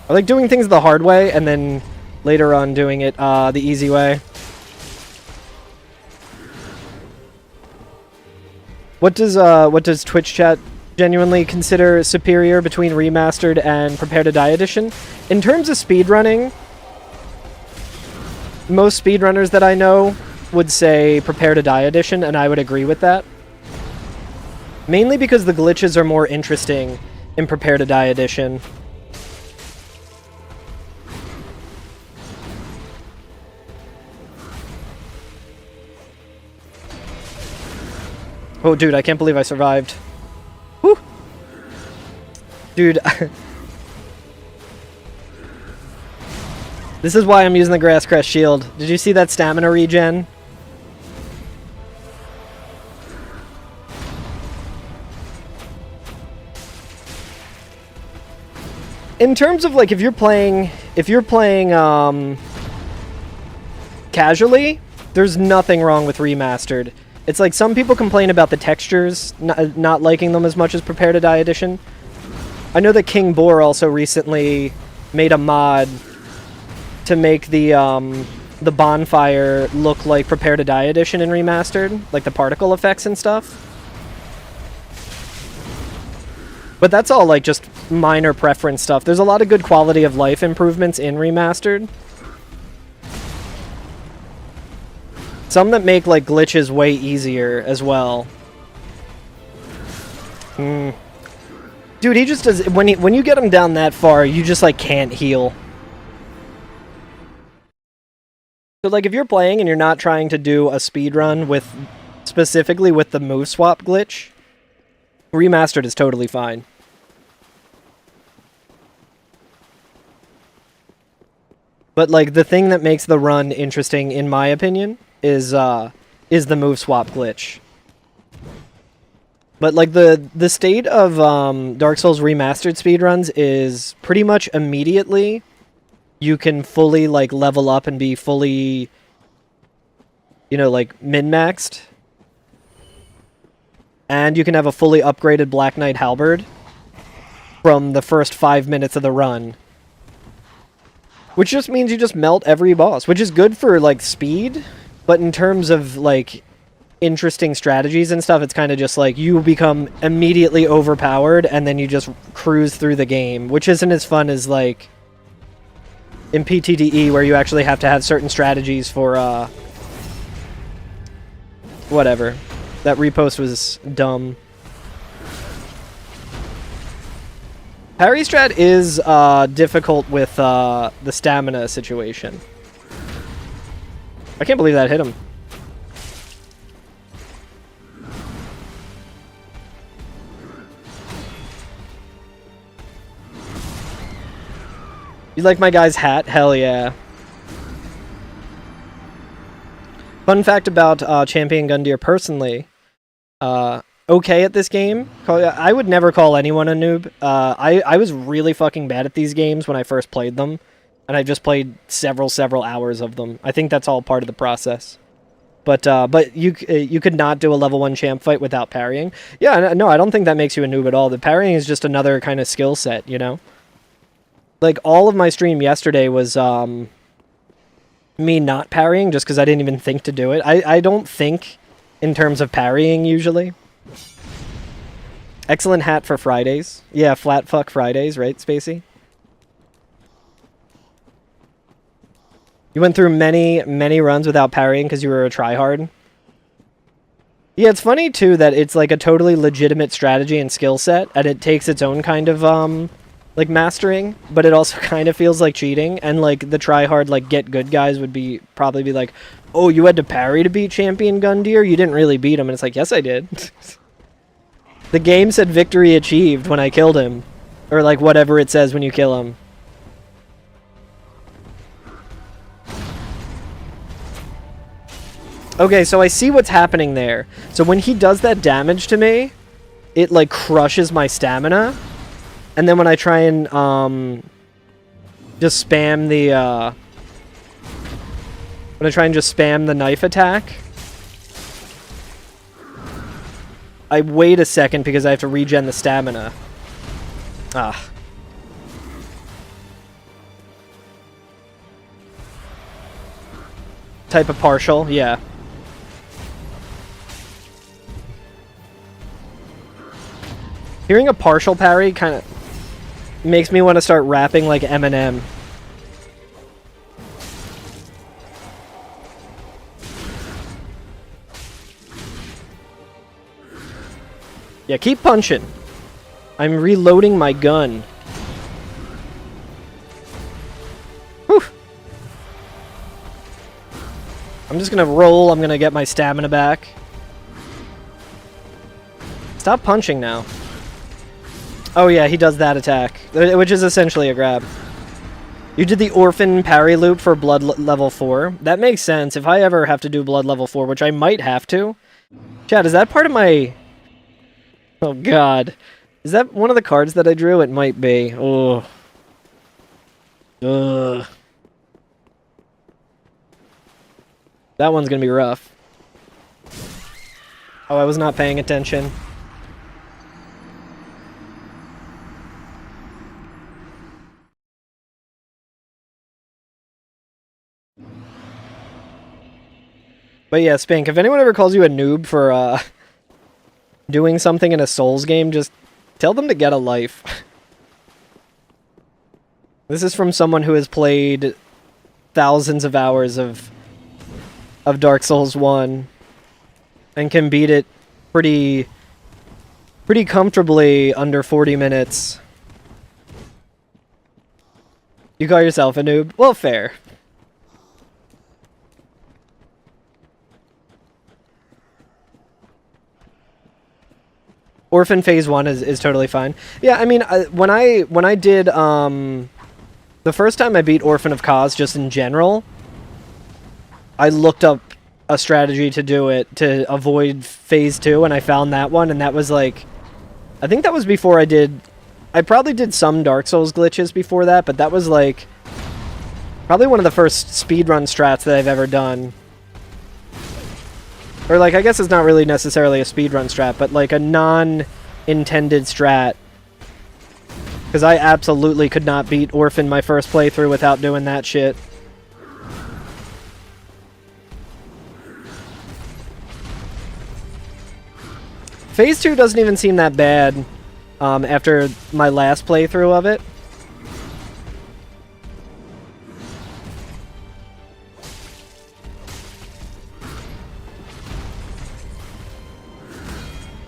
I like doing things the hard way and then later on doing it the easy way. What does Twitch chat genuinely consider superior between Remastered and Prepare to Die Edition? In terms of speedrunning, most speedrunners that I know would say Prepare to Die Edition, and I would agree with that. Mainly because the glitches are more interesting in Prepare to Die Edition. Oh, dude, I can't believe I survived. Whew. Dude. This is why I'm using the Grass Crest Shield. Did you see that stamina regen? In terms of, like, if you're playing casually, there's nothing wrong with Remastered. It's like some people complain about the textures, not liking them as much as Prepare to Die Edition. I know that King Boar also recently made a mod to make the bonfire look like Prepare to Die Edition in Remastered, like the particle effects and stuff. But that's all like just minor preference stuff. There's a lot of good quality of life improvements in Remastered. Some that make like glitches way easier as well. Dude, he just does when you get him down that far, you just like can't heal. So like if you're playing and you're not trying to do a speedrun with specifically with the move swap glitch, Remastered is totally fine. But like the thing that makes the run interesting, in my opinion, is the move swap glitch. But like the state of Dark Souls Remastered speedruns is pretty much immediately you can fully like level up and be fully, you know, like min-maxed. And you can have a fully upgraded Black Knight Halberd from the first 5 minutes of the run. Which just means you just melt every boss, which is good for like speed, but in terms of like interesting strategies and stuff, it's kind of just like you become immediately overpowered and then you just cruise through the game, which isn't as fun as like in PTDE where you actually have to have certain strategies for whatever. That repost was dumb. Parry strat is difficult with the stamina situation. I can't believe that hit him. You like my guy's hat? Hell yeah. Fun fact about Champion Gundyr personally. Okay at this game. I would never call anyone a noob. I was really fucking bad at these games when I first played them. And I've just played several hours of them. I think that's all part of the process. But you could not do a level 1 champ fight without parrying. Yeah, no, I don't think that makes you a noob at all. The parrying is just another kind of skill set, you know? Like, all of my stream yesterday was me not parrying just because I didn't even think to do it. I don't think in terms of parrying, usually. Excellent hat for Fridays. Yeah, flat fuck Fridays, right, Spacey? You went through many runs without parrying because you were a tryhard. Yeah, it's funny, too, that it's like a totally legitimate strategy and skill set, and it takes its own kind of like mastering, but it also kind of feels like cheating. And like the try hard, like get good guys would probably be like, oh, you had to parry to beat Champion Gundyr? You didn't really beat him. And it's like, yes, I did. The game said victory achieved when I killed him. Or like whatever it says when you kill him. Okay, so I see what's happening there. So when he does that damage to me, it like crushes my stamina. And then when I try and just spam the when I try and just spam the knife attack, I wait a second because I have to regen the stamina. Ah. Type of partial, yeah. Hearing a partial parry kind of makes me want to start rapping like Eminem. Yeah, keep punching. I'm reloading my gun. Whew. I'm just gonna roll. I'm gonna get my stamina back. Stop punching now. Oh yeah, he does that attack, which is essentially a grab. You did the orphan parry loop for blood level 4. That makes sense. If I ever have to do blood level 4, which I might have to. Chad, is that part of my... Oh god. Is that one of the cards that I drew? It might be. Oh. Ugh. That one's gonna be rough. Oh, I was not paying attention. But yeah, Spink, if anyone ever calls you a noob for doing something in a Souls game, just tell them to get a life. This is from someone who has played thousands of hours of Dark Souls 1 and can beat it pretty comfortably under 40 minutes. You call yourself a noob? Well, fair. Orphan Phase 1 is totally fine. Yeah, I mean, when I did, the first time I beat Orphan of Kos, just in general, I looked up a strategy to do it, to avoid Phase 2, and I found that one, and that was like, I think that was before I probably did some Dark Souls glitches before that, but that was like, probably one of the first speedrun strats that I've ever done. Or, like, I guess it's not really necessarily a speedrun strat, but, like, a non-intended strat. Because I absolutely could not beat Orphan my first playthrough without doing that shit. Phase 2 doesn't even seem that bad after my last playthrough of it.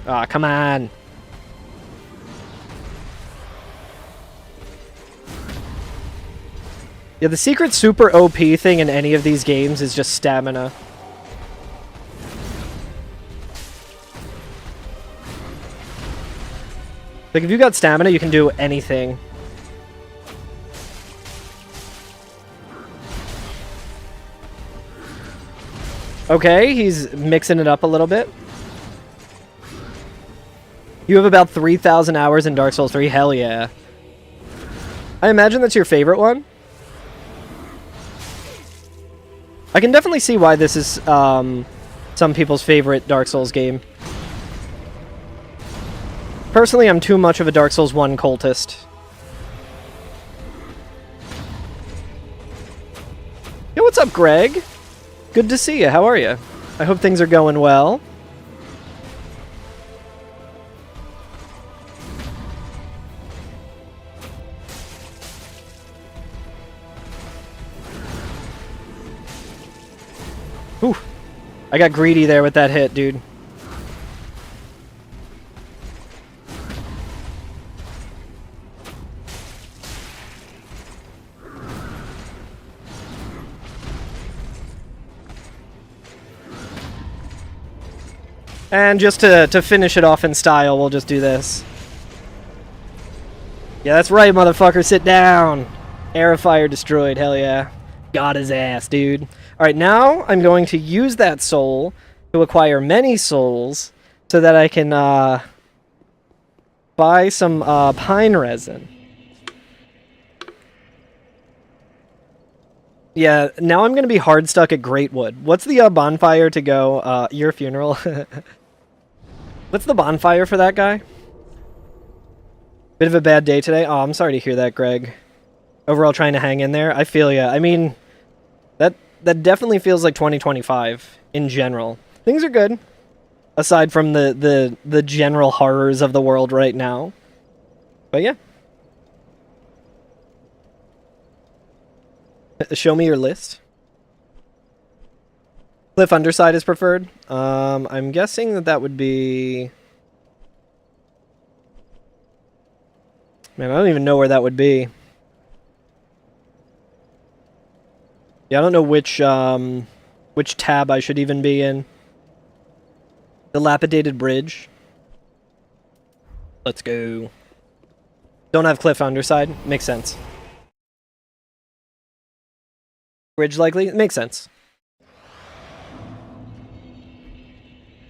Aw, come on. Yeah, the secret super OP thing in any of these games is just stamina. Like, if you got stamina, you can do anything. Okay, he's mixing it up a little bit. You have about 3,000 hours in Dark Souls 3? Hell yeah. I imagine that's your favorite one? I can definitely see why this is some people's favorite Dark Souls game. Personally, I'm too much of a Dark Souls 1 cultist. Yo, what's up, Greg? Good to see you. How are you? I hope things are going well. Ooh, I got greedy there with that hit, dude. And just to finish it off in style, we'll just do this. Yeah, that's right, motherfucker. Sit down. Air of fire destroyed. Hell yeah. Got his ass, dude. Alright, now I'm going to use that soul to acquire many souls so that I can buy some pine resin. Yeah, now I'm going to be hard stuck at Greatwood. What's the bonfire to go? Your funeral? What's the bonfire for that guy? Bit of a bad day today. Oh, I'm sorry to hear that, Greg. Overall trying to hang in there. I feel ya. I mean, that definitely feels like 2025 in general. Things are good. Aside from the general horrors of the world right now. But yeah. Show me your list. Cliff Underside is preferred. I'm guessing that would be... Man, I don't even know where that would be. Yeah, I don't know which tab I should even be in. Dilapidated bridge. Let's go. Don't have Cliff Underside. Makes sense. Bridge likely? Makes sense.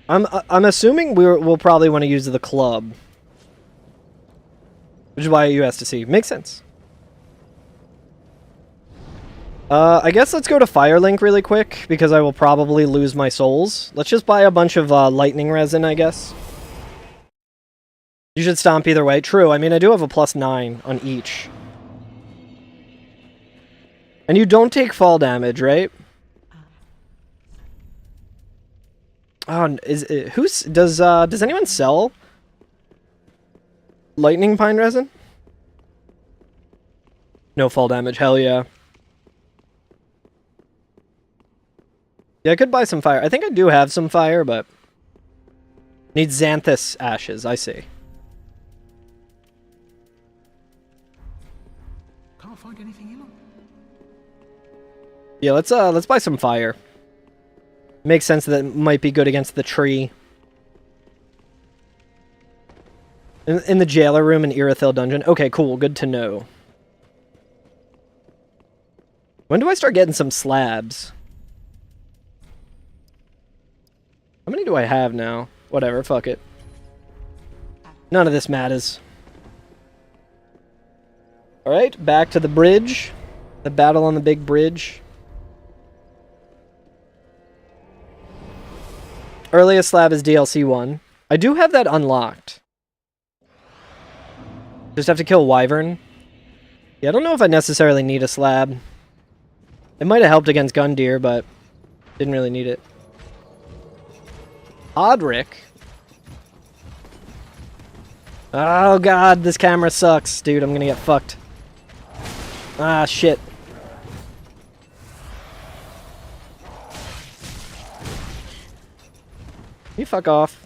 I'm assuming we'll probably want to use the club. Which is why you asked to see. Makes sense. I guess let's go to Firelink really quick, because I will probably lose my souls. Let's just buy a bunch of lightning resin, I guess. You should stomp either way. True, I mean, I do have a +9 on each. And you don't take fall damage, right? Oh, does anyone sell lightning pine resin? No fall damage, hell yeah. Yeah, I could buy some fire. I think I do have some fire, but... Need Xanthus ashes, I see. Can't find anything in them. Yeah, let's buy some fire. Makes sense that it might be good against the tree. In the jailer room in Irithyll dungeon. Okay, cool, good to know. When do I start getting some slabs? How many do I have now? Whatever, fuck it. None of this matters. Alright, back to the bridge. The battle on the big bridge. Earliest slab is DLC 1. I do have that unlocked. Just have to kill Wyvern. Yeah, I don't know if I necessarily need a slab. It might have helped against Gundyr, but didn't really need it. Odric. Oh god, this camera sucks. Dude, I'm gonna get fucked. Ah, shit. You fuck off.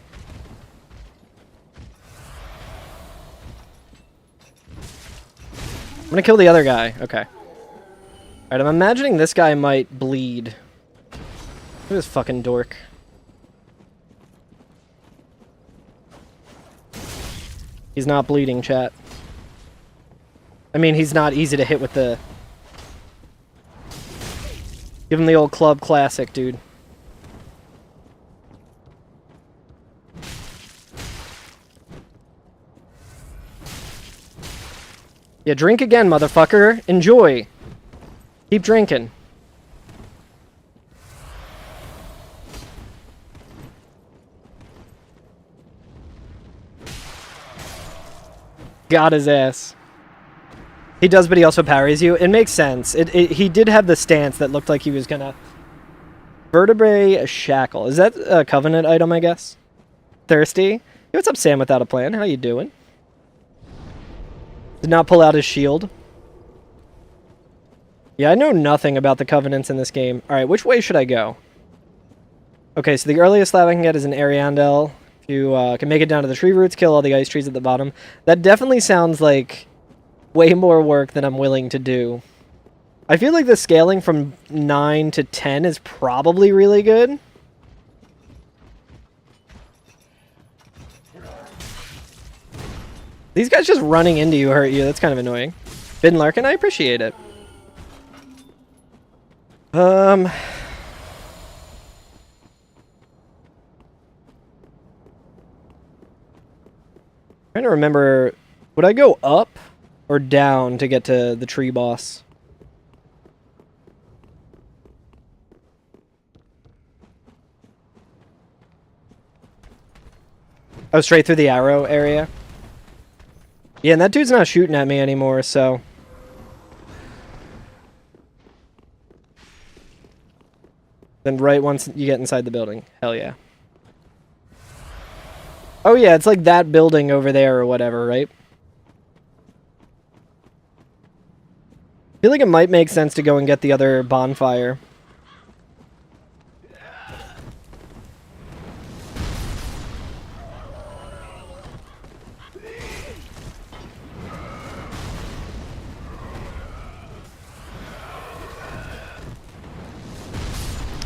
I'm gonna kill the other guy. Okay. Alright, I'm imagining this guy might bleed. Look at this fucking dork. He's not bleeding, chat. I mean, he's not easy to hit with the... Give him the old club classic, dude. Yeah, drink again, motherfucker. Enjoy. Keep drinking. Got his ass. He does, but he also parries you. It makes sense. He did have the stance that looked like he was gonna... Vertebrae Shackle. Is that a Covenant item, I guess? Thirsty? Hey, what's up, Sam Without a Plan? How you doing? Did not pull out his shield. Yeah, I know nothing about the Covenants in this game. Alright, which way should I go? Okay, so the earliest slab I can get is an Ariandel. If you can make it down to the tree roots, kill all the ice trees at the bottom. That definitely sounds like way more work than I'm willing to do. I feel like the scaling from 9 to 10 is probably really good. These guys just running into you hurt you. That's kind of annoying. Bin Larkin, I appreciate it. Trying to remember, would I go up or down to get to the tree boss? Oh, straight through the arrow area? Yeah, and that dude's not shooting at me anymore, so... Then right once you get inside the building. Hell yeah. Oh yeah, it's like that building over there or whatever, right? I feel like it might make sense to go and get the other bonfire.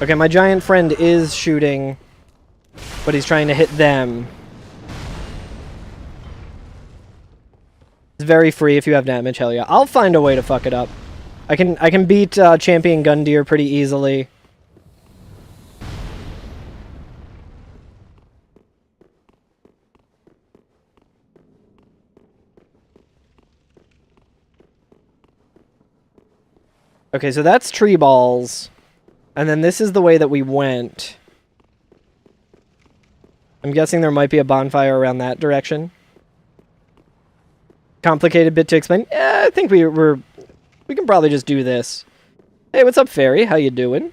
Okay, my giant friend is shooting, but he's trying to hit them. It's very free if you have damage, hell yeah. I'll find a way to fuck it up. I can beat Champion Gundyr pretty easily. Okay, so that's tree balls. And then this is the way that we went. I'm guessing there might be a bonfire around that direction. Complicated bit to explain. Yeah, I think we can probably just do this. Hey, what's up, Fairy? How you doing?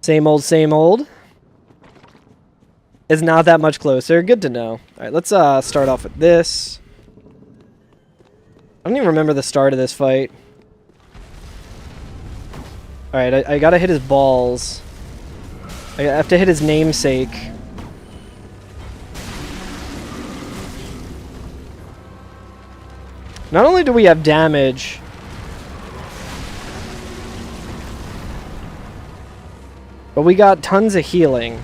Same old, same old. It's not that much closer. Good to know. Alright, let's start off with this. I don't even remember the start of this fight. Alright, I gotta hit his balls. I have to hit his namesake. Not only do we have damage, but we got tons of healing.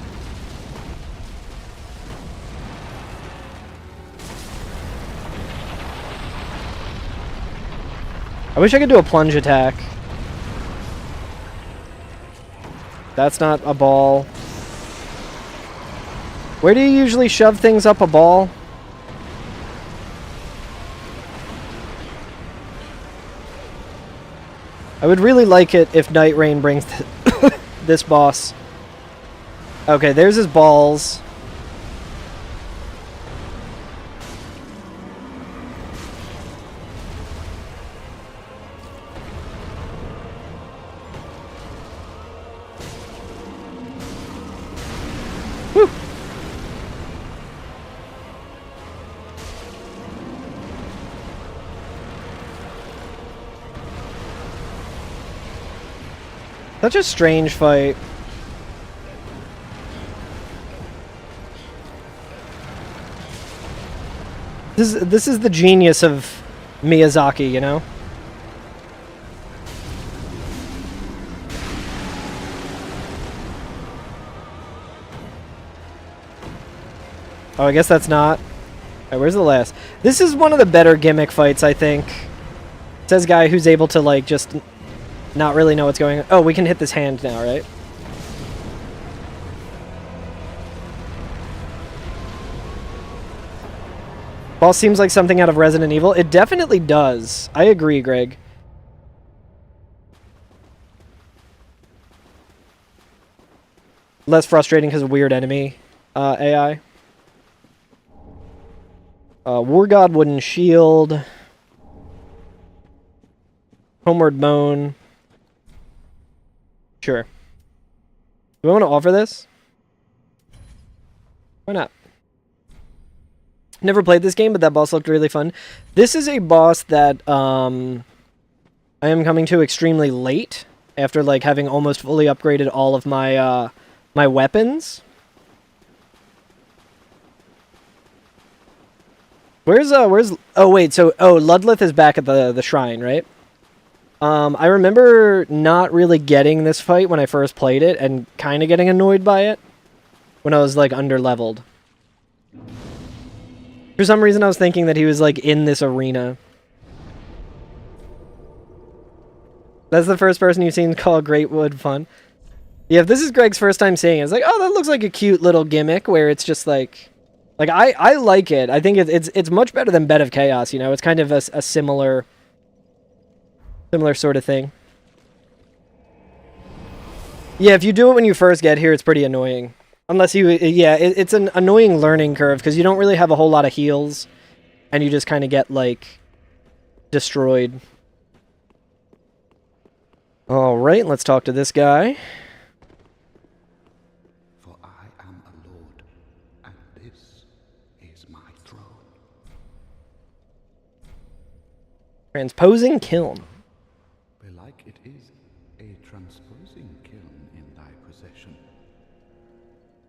I wish I could do a plunge attack. That's not a ball. Where do you usually shove things up a ball? I would really like it if Night Rain brings this boss. Okay, there's his balls. Whew. Such a strange fight. This is the genius of Miyazaki, you know? Oh, I guess that's not. Alright, where's the last? This is one of the better gimmick fights, I think. It says guy who's able to, like, just not really know what's going on. Oh, we can hit this hand now, right? Boss seems like something out of Resident Evil. It definitely does. I agree, Greg. Less frustrating because of weird enemy AI. War God Wooden Shield. Homeward Moan. Sure. Do I want to offer this? Why not? Never played this game, but that boss looked really fun. This is a boss that I am coming to extremely late after like having almost fully upgraded all of my my weapons. Where's oh wait, so Ludlith is back at the shrine, right? I remember not really getting this fight when I first played it and kind of getting annoyed by it when I was like under leveled. For some reason, I was thinking that he was, like, in this arena. That's the first person you've seen call Greatwood fun. Yeah, if this is Greg's first time seeing it, it's like, oh, that looks like a cute little gimmick where it's just like I like it. I think it's much better than Bed of Chaos, you know? It's kind of a similar sort of thing. Yeah, if you do it when you first get here, it's pretty annoying. Unless you, yeah, it's an annoying learning curve because you don't really have a whole lot of heals and you just kind of get, like, destroyed. Alright, let's talk to this guy. For I am a lord, and this is my throne. Transposing kiln. Belike it is a transposing kiln in thy possession.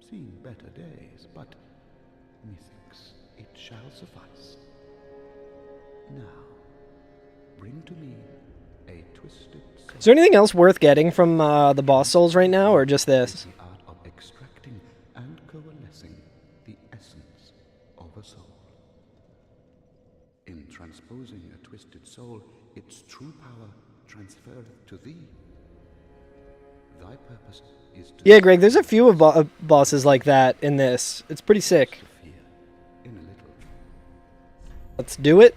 Seen better days, but methinks it shall suffice. Now, bring to me a twisted soul. Is there anything else worth getting from the boss souls right now, or just this? The art of extracting and coalescing the essence of a soul. In transposing a twisted soul, its true power transferreth to thee. Thy purpose is to... Yeah, Greg, there's a few of bosses like that in this. It's pretty sick. In a little. Let's do it.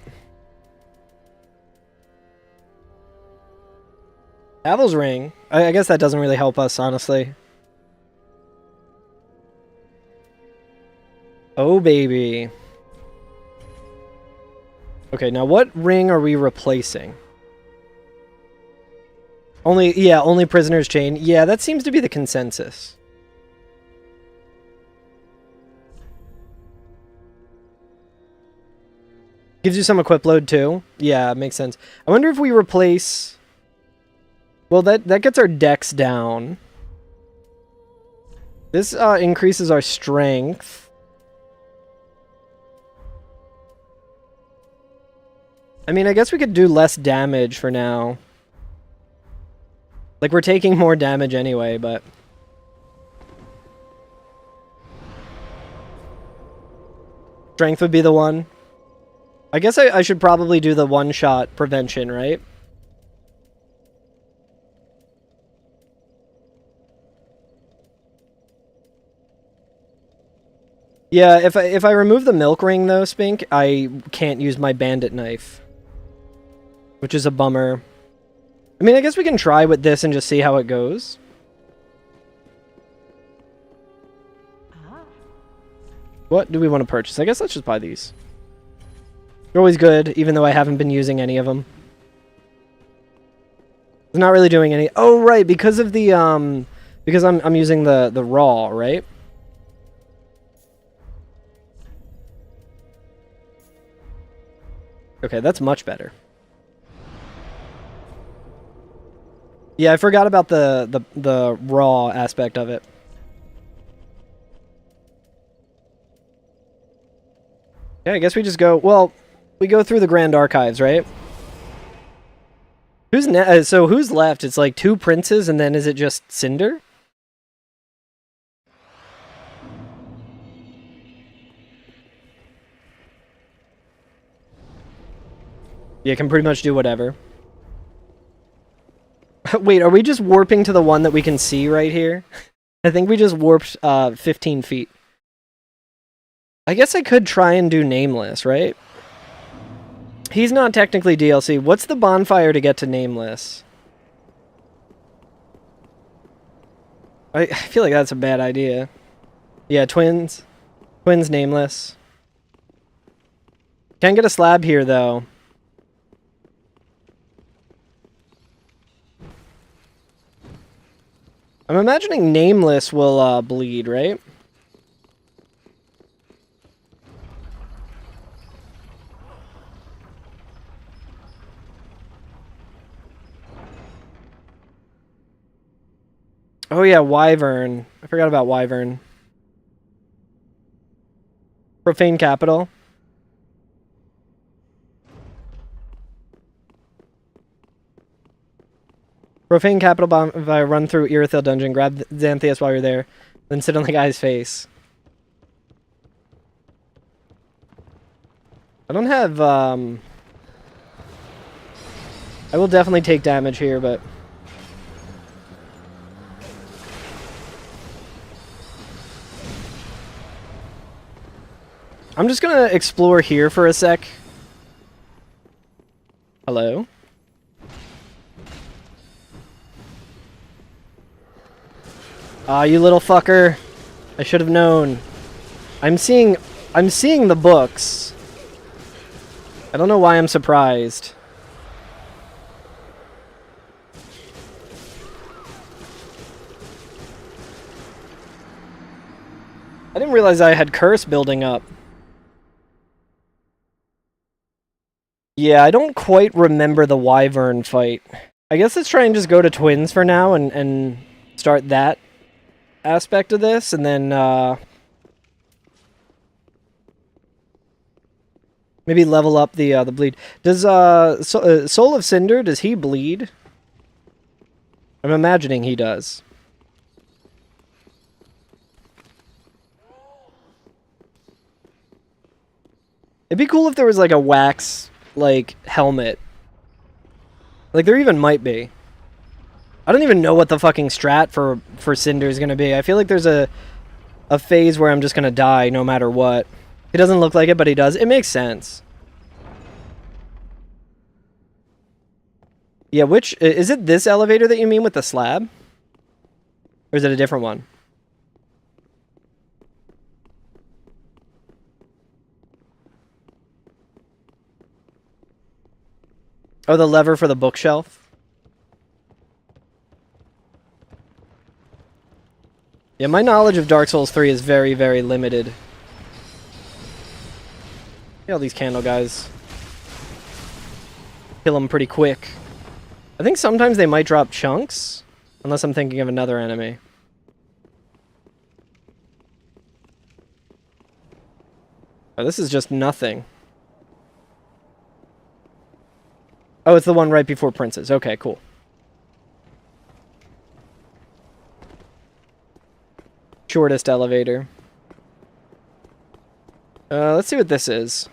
Havel's Ring. I guess that doesn't really help us, honestly. Oh, baby. Okay, now what ring are we replacing? Only Prisoner's Chain. Yeah, that seems to be the consensus. Gives you some equip load too. Yeah, makes sense. I wonder if we replace... Well, that gets our dex down. This increases our strength. I mean, I guess we could do less damage for now. Like, we're taking more damage anyway, but... Strength would be the one. I guess I should probably do the one-shot prevention, right? Yeah, if I remove the milk ring though, Spink, I can't use my bandit knife. Which is a bummer. I mean, I guess we can try with this and just see how it goes. What do we want to purchase? I guess let's just buy these. They're always good, even though I haven't been using any of them. It's not really doing any... Oh, right, because of the, because I'm using the raw, right? Okay, that's much better. Yeah, I forgot about the raw aspect of it. Yeah, I guess we just go... Well, we go through the Grand Archives, right? So who's left? It's like 2 princes, and then is it just Cinder? Yeah, can pretty much do whatever. Wait, are we just warping to the one that we can see right here? I think we just warped 15 feet. I guess I could try and do Nameless, right? He's not technically DLC. What's the bonfire to get to Nameless? I feel like that's a bad idea. Yeah, twins. Twins, Nameless. Can't get a slab here, though. I'm imagining Nameless will bleed, right? Oh yeah, Wyvern. I forgot about Wyvern. Profane Capital. Profane Capital Bomb if I run through Irithyll Dungeon, grab Xanthias while you're there, then sit on the guy's face. I don't have, I will definitely take damage here, but... I'm just gonna explore here for a sec. Hello? Ah, you little fucker. I should have known. I'm seeing the books. I don't know why I'm surprised. I didn't realize I had curse building up. Yeah, I don't quite remember the wyvern fight. I guess let's try and just go to twins for now and start that aspect of this, and then maybe level up the bleed. Does Soul of Cinder, does he bleed? I'm imagining he does. It'd be cool if there was like a wax like helmet. Like there even might be. I don't even know what the fucking strat for Cinder is gonna be. I feel like there's a phase where I'm just gonna die no matter what. He doesn't look like it, but he does. It makes sense. Yeah, which... Is it this elevator that you mean with the slab? Or is it a different one? Oh, the lever for the bookshelf? Yeah, my knowledge of Dark Souls 3 is very, very limited. Look at all these candle guys. Kill them pretty quick. I think sometimes they might drop chunks, unless I'm thinking of another enemy. Oh, this is just nothing. Oh, it's the one right before Prince's. Okay, cool. Shortest elevator. Let's see what this is.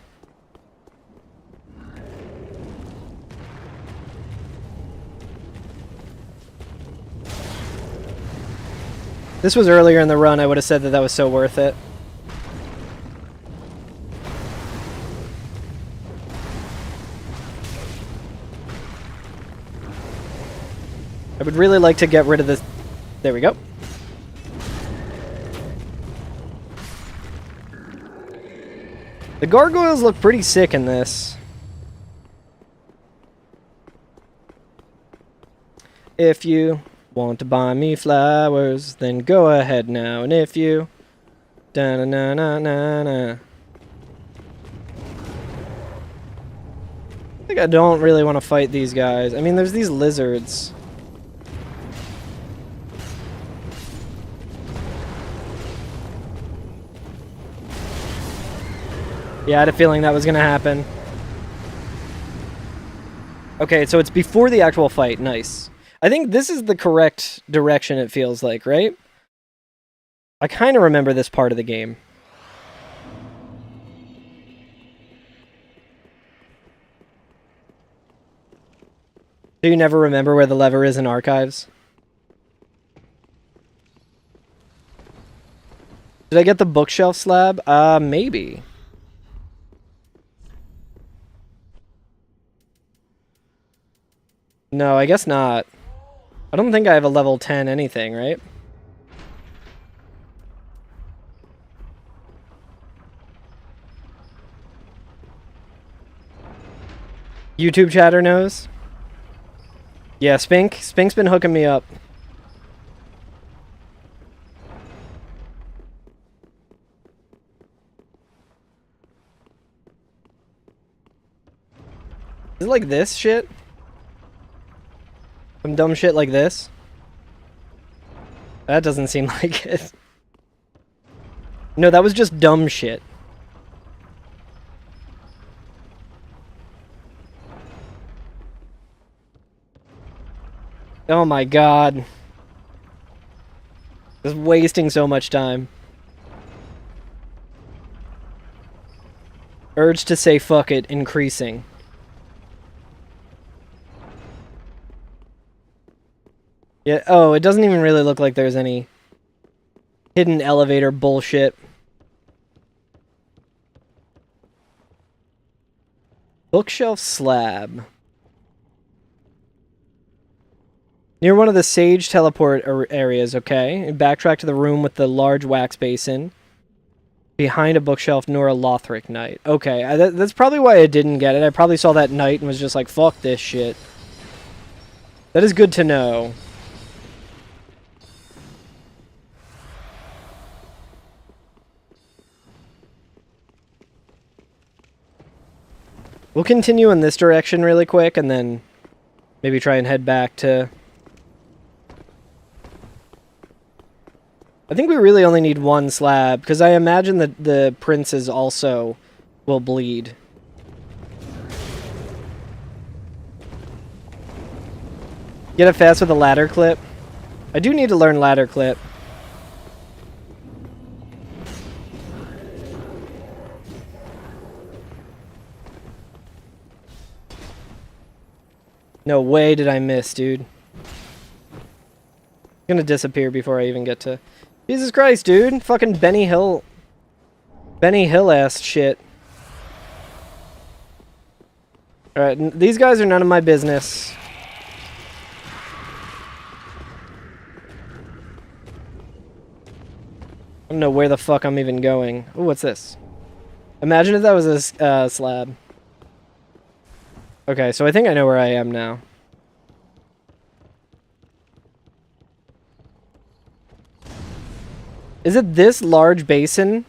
This was earlier in the run, I would have said that that was so worth it. I would really like to get rid of this. There we go. The gargoyles look pretty sick in this. If you want to buy me flowers, then go ahead now. And if you... Da-na-na-na-na-na. I think I don't really want to fight these guys. I mean, there's these lizards. Yeah, I had a feeling that was going to happen. Okay, so it's before the actual fight. Nice. I think this is the correct direction, it feels like, right? I kind of remember this part of the game. Do you never remember where the lever is in Archives? Did I get the bookshelf slab? Maybe. No, I guess not. I don't think I have a level 10 anything, right? YouTube chatter knows? Yeah, Spink. Spink's been hooking me up. Is it like this shit? Some dumb shit like this? That doesn't seem like it. No, that was just dumb shit. Oh my god. Just wasting so much time. Urge to say fuck it increasing. Yeah, oh, it doesn't even really look like there's any hidden elevator bullshit. Bookshelf slab. Near one of the sage teleport areas, okay? Backtrack to the room with the large wax basin. Behind a bookshelf, Nora Lothric Knight. Okay, that's probably why I didn't get it. I probably saw that knight and was just like, fuck this shit. That is good to know. We'll continue in this direction really quick and then maybe try and head back to... I think we really only need one slab, because I imagine that the princes also will bleed. Get it fast with a ladder clip. I do need to learn ladder clip. No way did I miss, dude. I'm gonna disappear before I even get to... Jesus Christ, dude! Fucking Benny Hill ass shit. Alright, these guys are none of my business. I don't know where the fuck I'm even going. Ooh, what's this? Imagine if that was a slab. Okay, so I think I know where I am now. Is it this large basin?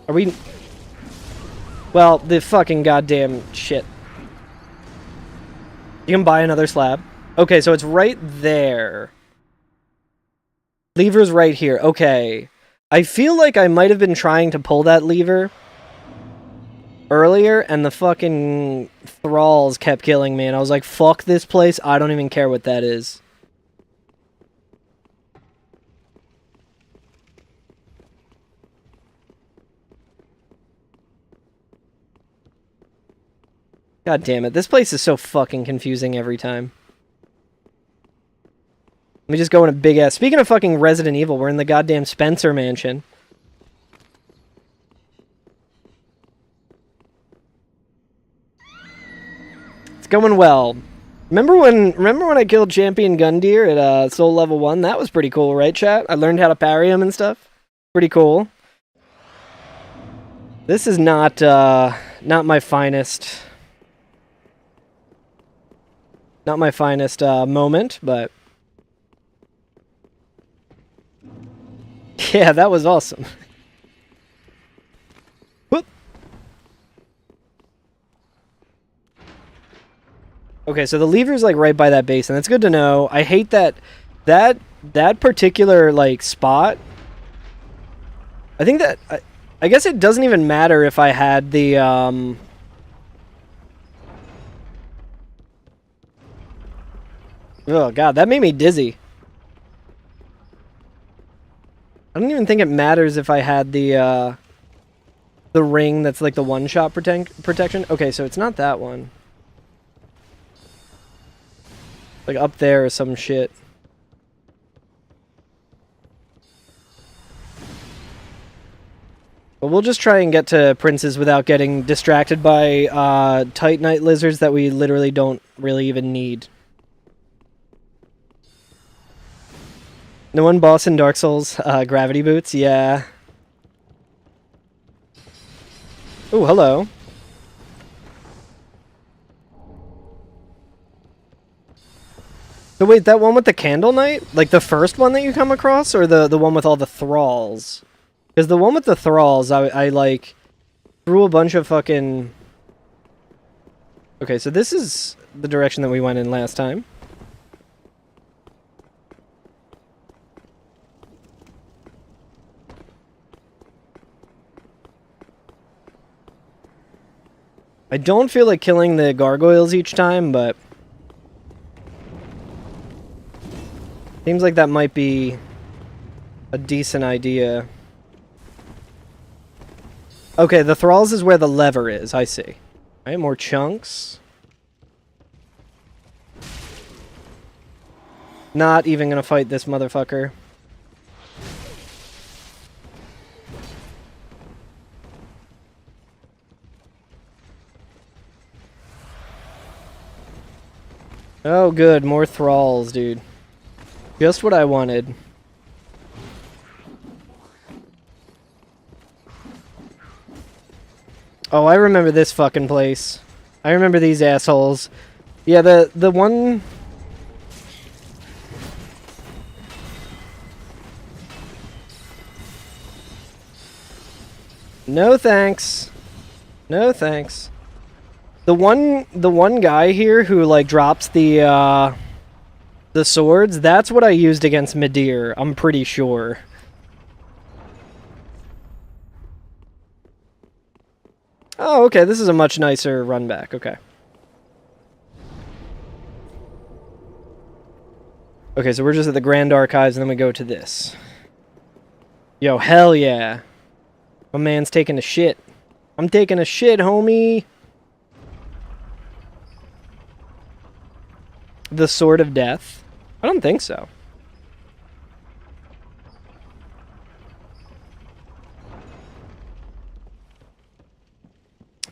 Are we... Well, the fucking goddamn shit. You can buy another slab. Okay, so it's right there. Lever's right here. Okay. I feel like I might have been trying to pull that lever earlier, and the fucking thralls kept killing me, and I was like, fuck this place, I don't even care what that is. God damn it, this place is so fucking confusing every time. Let me just go in a big ass... Speaking of fucking Resident Evil, we're in the goddamn Spencer mansion. It's going well. Remember when I killed Champion Gundyr at Soul Level 1? That was pretty cool, right, chat? I learned how to parry him and stuff. Pretty cool. This is not my finest... Not my finest moment, but... Yeah, that was awesome. Whoop. Okay, so the lever's like right by that basin. That's good to know. I hate that particular like spot. I think that I guess it doesn't even matter if I had the Oh god, that made me dizzy. I don't even think it matters if I had the ring that's like the one-shot protection. Okay, so it's not that one. Like up there or some shit. But we'll just try and get to princes without getting distracted by Titanite lizards that we literally don't really even need. No one boss in Dark Souls, gravity boots, yeah. Oh, hello. So wait, that one with the candle knight? Like the first one that you come across, or the one with all the thralls? Because the one with the thralls, I like, threw a bunch of fucking... Okay, so this is the direction that we went in last time. I don't feel like killing the gargoyles each time, but... Seems like that might be a decent idea. Okay, the thralls is where the lever is. I see. Alright, more chunks. Not even gonna fight this motherfucker. Oh, good. More thralls, dude. Just what I wanted. Oh, I remember this fucking place. I remember these assholes. Yeah, the one... No thanks. No thanks. The one guy here who like drops the swords, that's what I used against Midir, I'm pretty sure. Oh, okay, this is a much nicer run back, okay. Okay, so we're just at the Grand Archives and then we go to this. Yo, hell yeah. My man's taking a shit. I'm taking a shit, homie. The Sword of Death? I don't think so.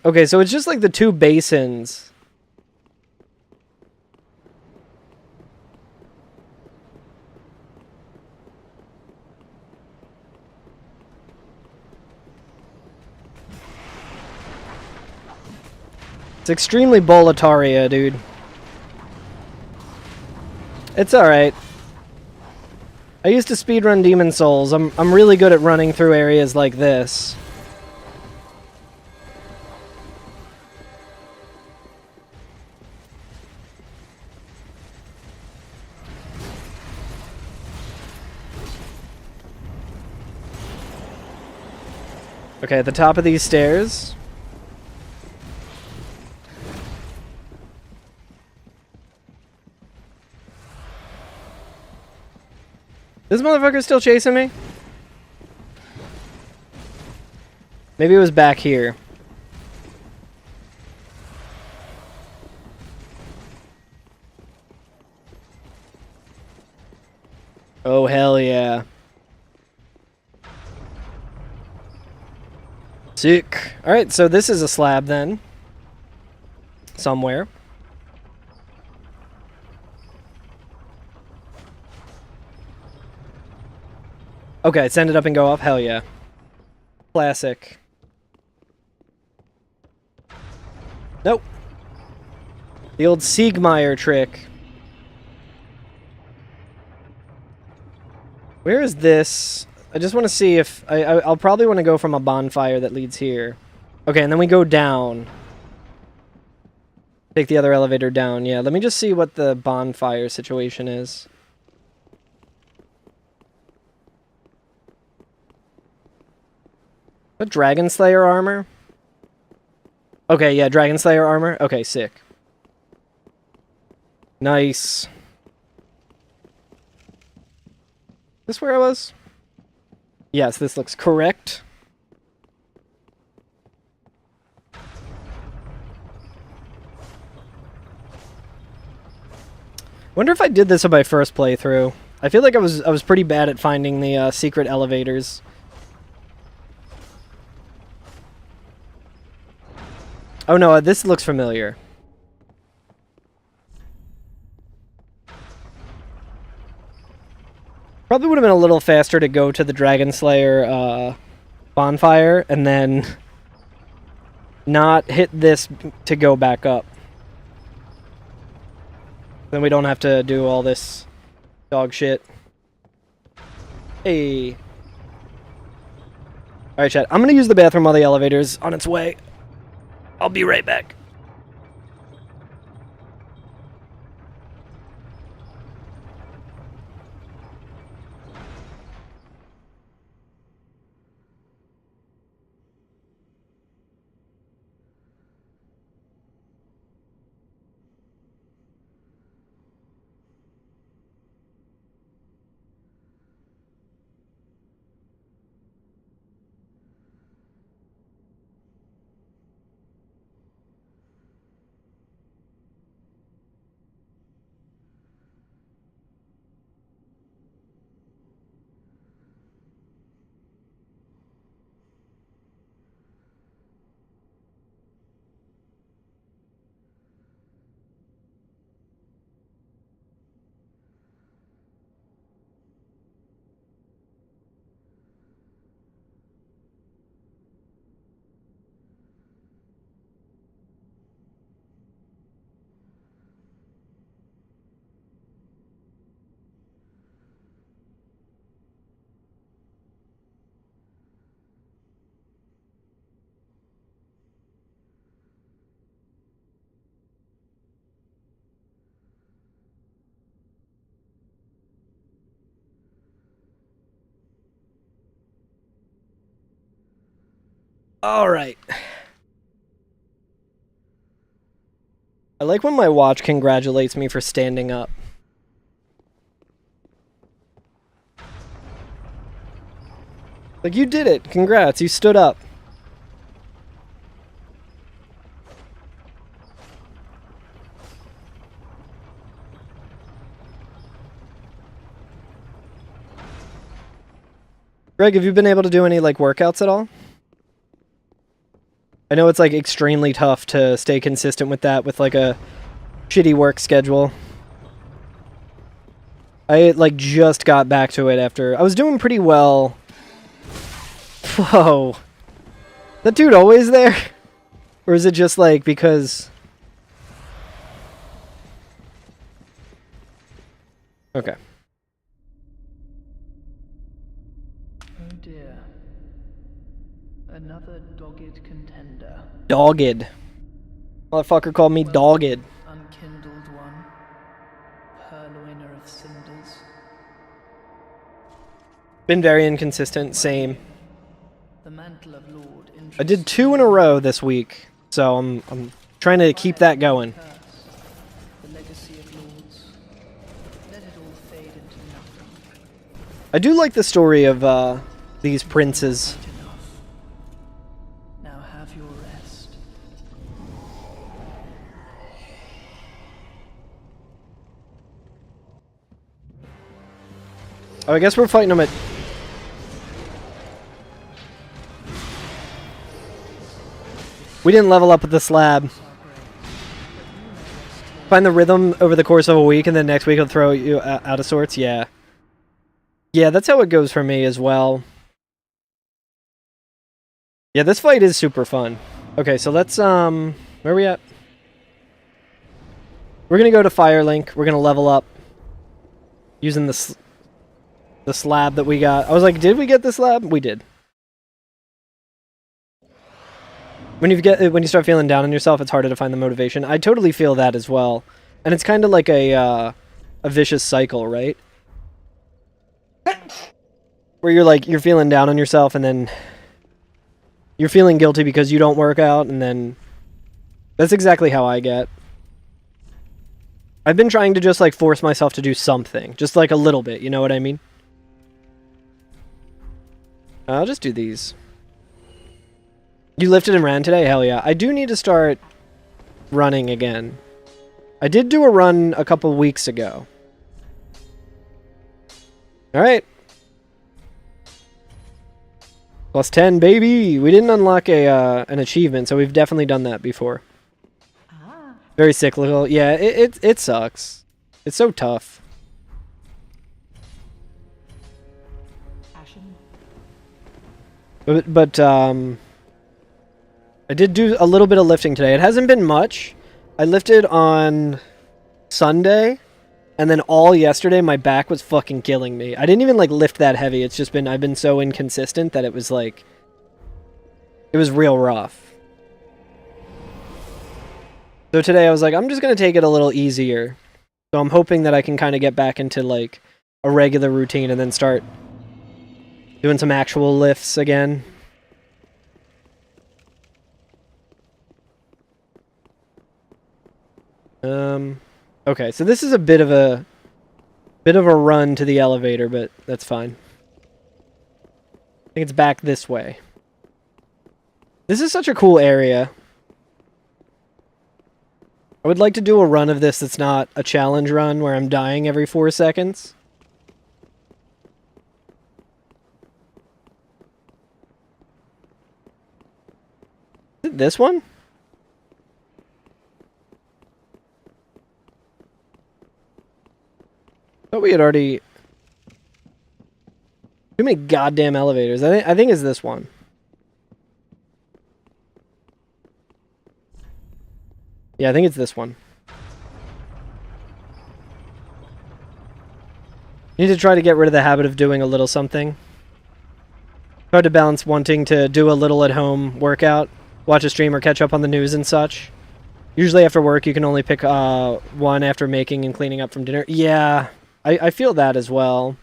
Okay, so it's just like the two basins. It's extremely Boletaria, dude. It's alright. I used to speedrun Demon Souls. I'm really good at running through areas like this. Okay, at the top of these stairs. This motherfucker's still chasing me? Maybe it was back here. Oh, hell yeah. Sick. Alright, so this is a slab then. Somewhere. Okay, send it up and go off. Hell yeah. Classic. Nope. The old Siegmeyer trick. Where is this? I just want to see if... I'll probably want to go from a bonfire that leads here. Okay, and then we go down. Take the other elevator down. Yeah, let me just see what the bonfire situation is. What, Dragon Slayer armor? Okay, yeah, Dragon Slayer armor. Okay, sick. Nice. This where I was? Yes, this looks correct. Wonder if I did this on my first playthrough. I feel like I was pretty bad at finding the secret elevators. Oh no, this looks familiar. Probably would have been a little faster to go to the Dragon Slayer bonfire and then not hit this to go back up. Then we don't have to do all this dog shit. Hey. Alright, chat. I'm gonna use the bathroom while the elevator's on its way. I'll be right back. Alright. I like when my watch congratulates me for standing up. Like, you did it. Congrats, you stood up. Greg, have you been able to do any, like, workouts at all? I know it's, like, extremely tough to stay consistent with that with, like, a shitty work schedule. I, like, just got back to it after... I was doing pretty well. Whoa. That dude always there? Or is it just, like, because... Okay. Oh dear. Another dogged contender. Dogged. Motherfucker called me dogged. Unkindled one. Purloiner of cinders. Been very inconsistent, same. The mantle of Lord I did 2 in a row this week, so I'm trying to keep that going. The legacy of lords. Let it all fade into nothing. I do like the story of these princes. Enough. Now have your rest. Oh, I guess we're fighting them at... We didn't level up with the slab. Find the rhythm over the course of a week, and then next week it'll throw you out of sorts? Yeah. Yeah, that's how it goes for me as well. Yeah, this fight is super fun. Okay, so let's, where are we at? We're gonna go to Firelink. We're gonna level up. Using the slab that we got. I was like, did we get the slab? We did. When you start feeling down on yourself, it's harder to find the motivation. I totally feel that as well. And it's kind of like a vicious cycle, right? Where you're feeling down on yourself, and then you're feeling guilty because you don't work out, and then that's exactly how I get. I've been trying to just, like, force myself to do something. Just, like, a little bit, you know what I mean? I'll just do these. You lifted and ran today? Hell yeah. I do need to start running again. I did do a run a couple weeks ago. Alright. Plus 10, baby! We didn't unlock an achievement, so we've definitely done that before. Very cyclical. Yeah, it sucks. It's so tough. But I did do a little bit of lifting today. It hasn't been much. I lifted on Sunday, and then all yesterday my back was fucking killing me. I didn't even, like, lift that heavy. It's just been, I've been so inconsistent that it was, like, it was real rough. So today I was like, I'm just going to take it a little easier. So I'm hoping that I can kind of get back into, like, a regular routine and then start doing some actual lifts again. Okay, so this is a bit of a run to the elevator, but that's fine. I think it's back this way. This is such a cool area. I would like to do a run of this that's not a challenge run where I'm dying every 4 seconds. Is it this one? Thought we had already... Too many goddamn elevators. I think it's this one. Yeah, I think it's this one. Need to try to get rid of the habit of doing a little something. Hard to balance wanting to do a little at home workout, watch a stream, or catch up on the news and such. Usually after work you can only pick one after making and cleaning up from dinner. Yeah, I feel that as well.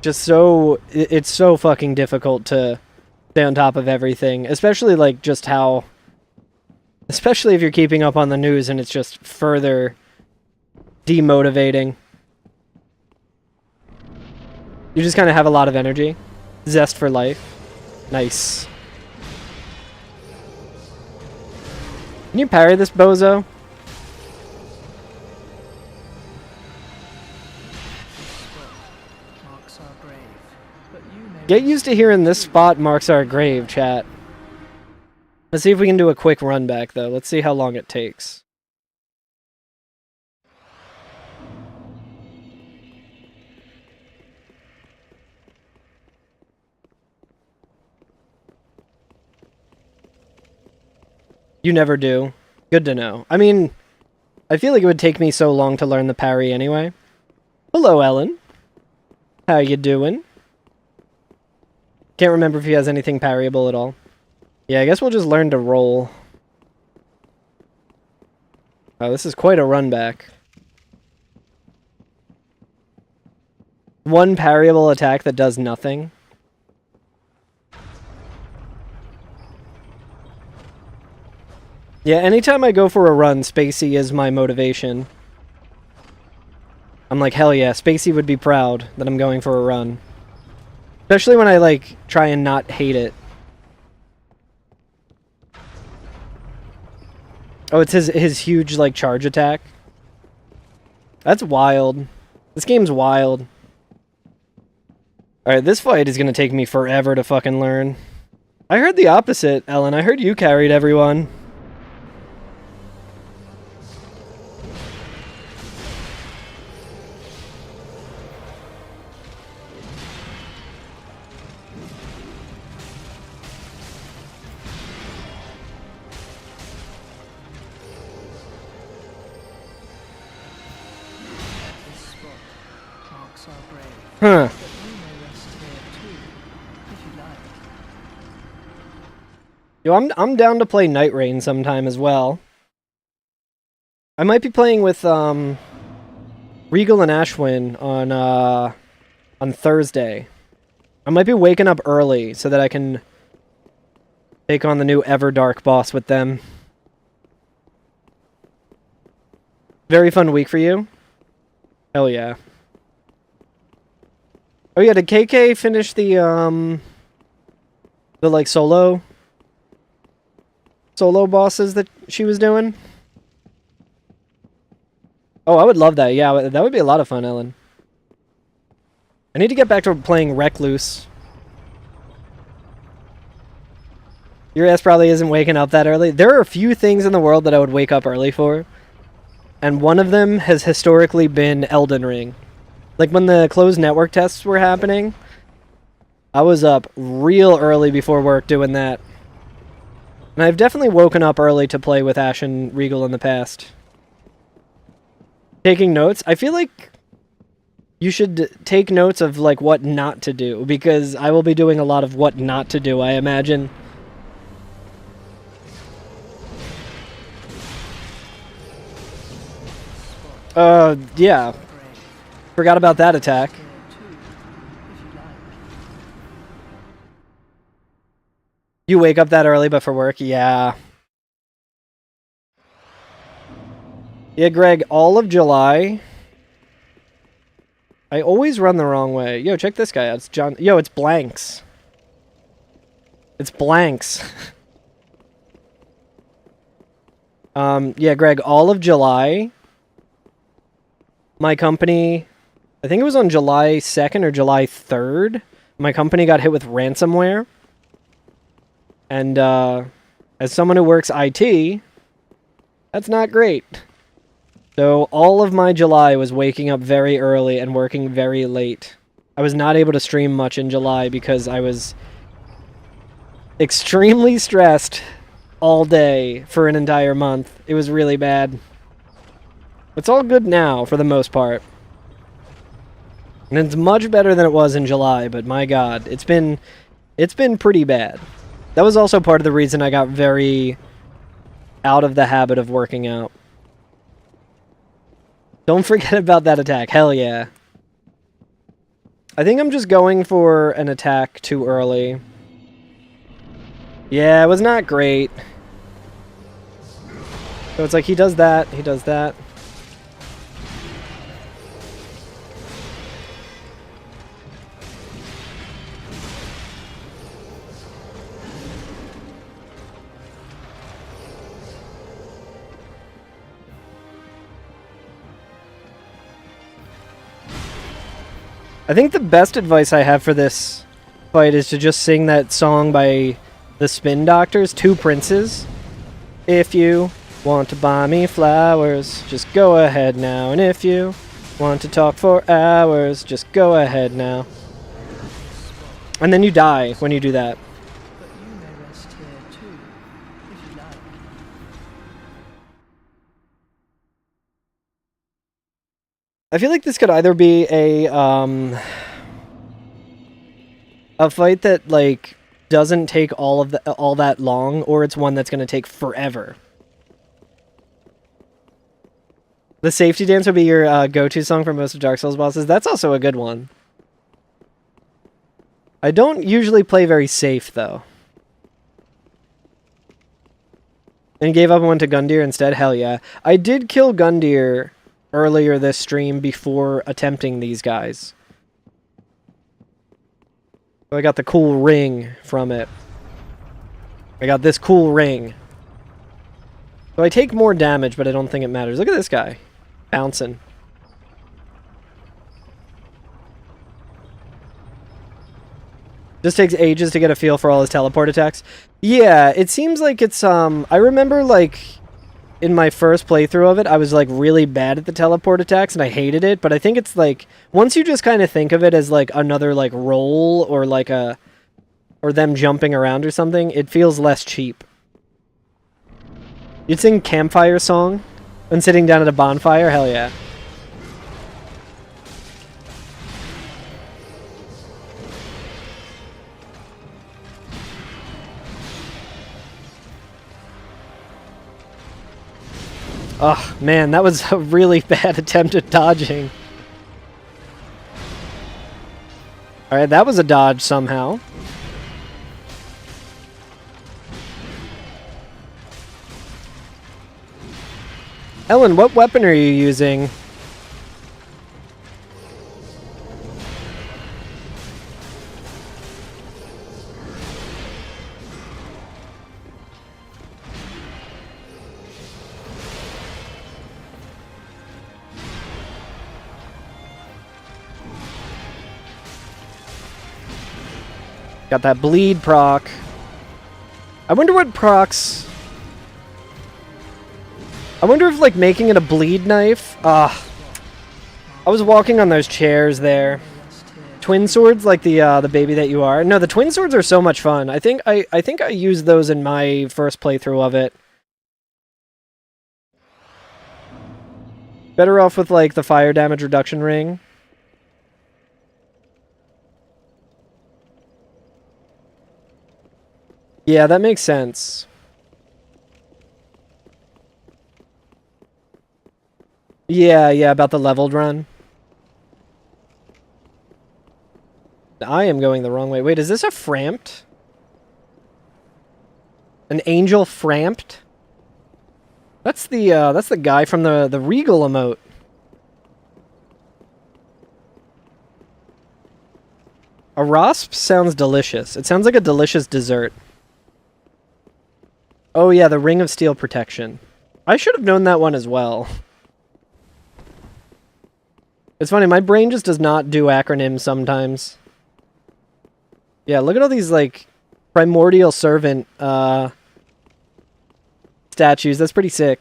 just so... It's so fucking difficult to stay on top of everything. Especially, like, just how... Especially if you're keeping up on the news and it's just further demotivating. You just kind of have a lot of energy. Zest for life. Nice. Can you parry this bozo? Marks our grave, but you may Get used to hearing this spot marks our grave, chat. Let's see if we can do a quick run back, though. Let's see how long it takes. You never do. Good to know. I mean, I feel like it would take me so long to learn the parry anyway. Hello, Ellen. How you doing? Can't remember if he has anything parryable at all. Yeah, I guess we'll just learn to roll. Oh, this is quite a run back. One parryable attack that does nothing. Yeah, anytime I go for a run, Spacey is my motivation. I'm like, hell yeah, Spacey would be proud that I'm going for a run. Especially when I, like, try and not hate it. Oh, it's his huge, like, charge attack. That's wild. This game's wild. Alright, this fight is gonna take me forever to fucking learn. I heard the opposite, Ellen. I heard you carried everyone. this spot marks our grave, Huh. but you may rest here too, if you like. Yo, I'm down to play Night Rain sometime as well. I might be playing with Regal and Ashwin on Thursday. I might be waking up early so that I can take on the new Everdark boss with them. Very fun week for you? Hell yeah. Oh yeah, did KK finish the like solo bosses that she was doing? Oh, I would love that. Yeah, that would be a lot of fun, Ellen. I need to get back to playing Recluse. Your ass probably isn't waking up that early. There are a few things in the world that I would wake up early for. And one of them has historically been Elden Ring. Like when the closed network tests were happening, I was up real early before work doing that. And I've definitely woken up early to play with Ash and Regal in the past. Taking notes? I feel like you should take notes of like what not to do, because I will be doing a lot of what not to do, I imagine. Yeah. Forgot about that attack. Here too, if you like. You wake up that early, but for work? Yeah. Yeah, Greg, all of July... I always run the wrong way. Yo, check this guy out. It's John... Yo, it's Blanks. It's Blanks. Yeah, Greg, all of July... My company... I think it was on July 2nd or July 3rd. My company got hit with ransomware. And, as someone who works IT, that's not great. So all of my July was waking up very early and working very late. I was not able to stream much in July because I was extremely stressed all day for an entire month. It was really bad. It's all good now, for the most part. And it's much better than it was in July, but my god, it's been pretty bad. That was also part of the reason I got very out of the habit of working out. Don't forget about that attack. Hell yeah. I think I'm just going for an attack too early. Yeah, it was not great. So it's like he does that, he does that. I think the best advice I have for this fight is to just sing that song by the Spin Doctors, Two Princes. If you want to buy me flowers, just go ahead now. And if you want to talk for hours, just go ahead now. And then you die when you do that. But you may rest here too, if you like. I feel like this could either be a fight that like doesn't take all that long, or it's one that's going to take forever. The safety dance would be your go-to song for most of Dark Souls bosses. That's also a good one. I don't usually play very safe though. And you gave up and went to Gundyr instead? Hell yeah. I did kill Gundyr earlier this stream before attempting these guys. I got the cool ring from it. I got this cool ring. So I take more damage, but I don't think it matters. Look at this guy. Bouncing. Just takes ages to get a feel for all his teleport attacks. Yeah, it seems like it's, I remember, like, in my first playthrough of it, I was, like, really bad at the teleport attacks, and I hated it, but I think it's, like, once you just kind of think of it as, like, another, like, roll, or, like, or them jumping around or something, it feels less cheap. You'd sing Campfire Song when sitting down at a bonfire? Hell yeah. Oh, man, that was a really bad attempt at dodging. Alright, that was a dodge somehow. Ellen, what weapon are you using? Got that bleed proc. I wonder what procs... I wonder if, like, making it a bleed knife... I was walking on those chairs there. Twin swords, like the baby that you are. No, the twin swords are so much fun. I think I used those in my first playthrough of it. Better off with, like, the fire damage reduction ring. Yeah, that makes sense. Yeah, about the leveled run. I am going the wrong way. Wait, is this a framped? An angel framped? That's the guy from the Regal emote. A rasp sounds delicious. It sounds like a delicious dessert. Oh yeah, the Ring of Steel Protection. I should have known that one as well. It's funny, my brain just does not do acronyms sometimes. Yeah, look at all these, like, Primordial Servant, statues. That's pretty sick.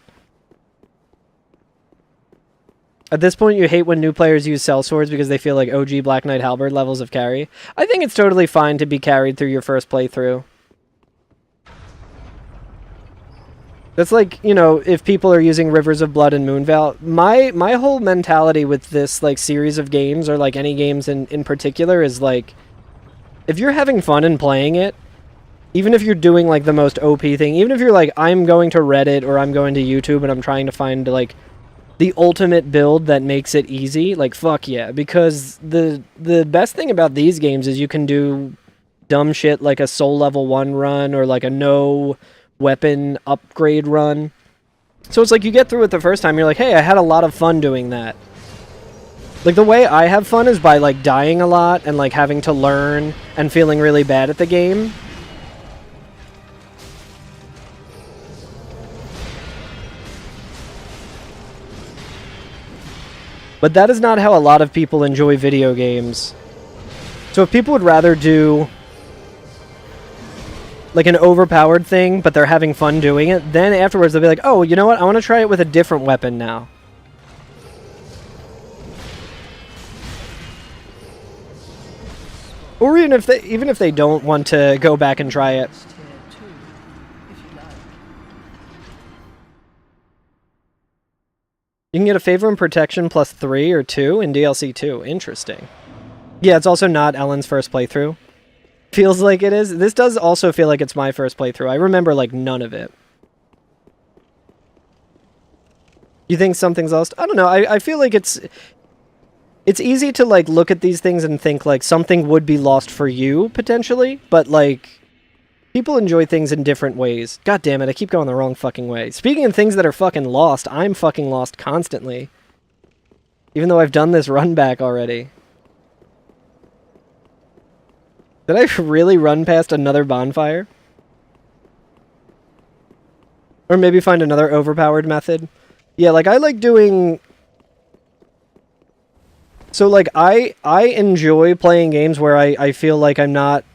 At this point, you hate when new players use sellswords because they feel like OG Black Knight Halberd levels of carry. I think it's totally fine to be carried through your first playthrough. That's like, you know, if people are using Rivers of Blood and Moonveil. My whole mentality with this, like, series of games, or, like, any games in particular, is, like, if you're having fun and playing it, even if you're doing, like, the most OP thing, even if you're like, I'm going to Reddit or I'm going to YouTube and I'm trying to find, like, the ultimate build that makes it easy, like fuck yeah, because the best thing about these games is you can do dumb shit like a soul level 1 run or like a no weapon upgrade run. So it's like you get through it the first time, you're like, hey, I had a lot of fun doing that. Like the way I have fun is by like dying a lot and like having to learn and feeling really bad at the game. But that is not how a lot of people enjoy video games. So if people would rather do like an overpowered thing, but they're having fun doing it, then afterwards they'll be like, oh, you know what? I want to try it with a different weapon now. Or even if they don't want to go back and try it. You can get a favor and protection plus 3 or 2 in DLC 2. Interesting. Yeah, it's also not Ellen's first playthrough. Feels like it is. This does also feel like it's my first playthrough. I remember, like, none of it. You think something's lost? I don't know. I feel like it's easy to, like, look at these things and think, like, something would be lost for you, potentially. But, like, people enjoy things in different ways. God damn it, I keep going the wrong fucking way. Speaking of things that are fucking lost, I'm fucking lost constantly. Even though I've done this run back already. Did I really run past another bonfire? Or maybe find another overpowered method? Yeah, like, I like doing... So, like, I enjoy playing games where I feel like I'm not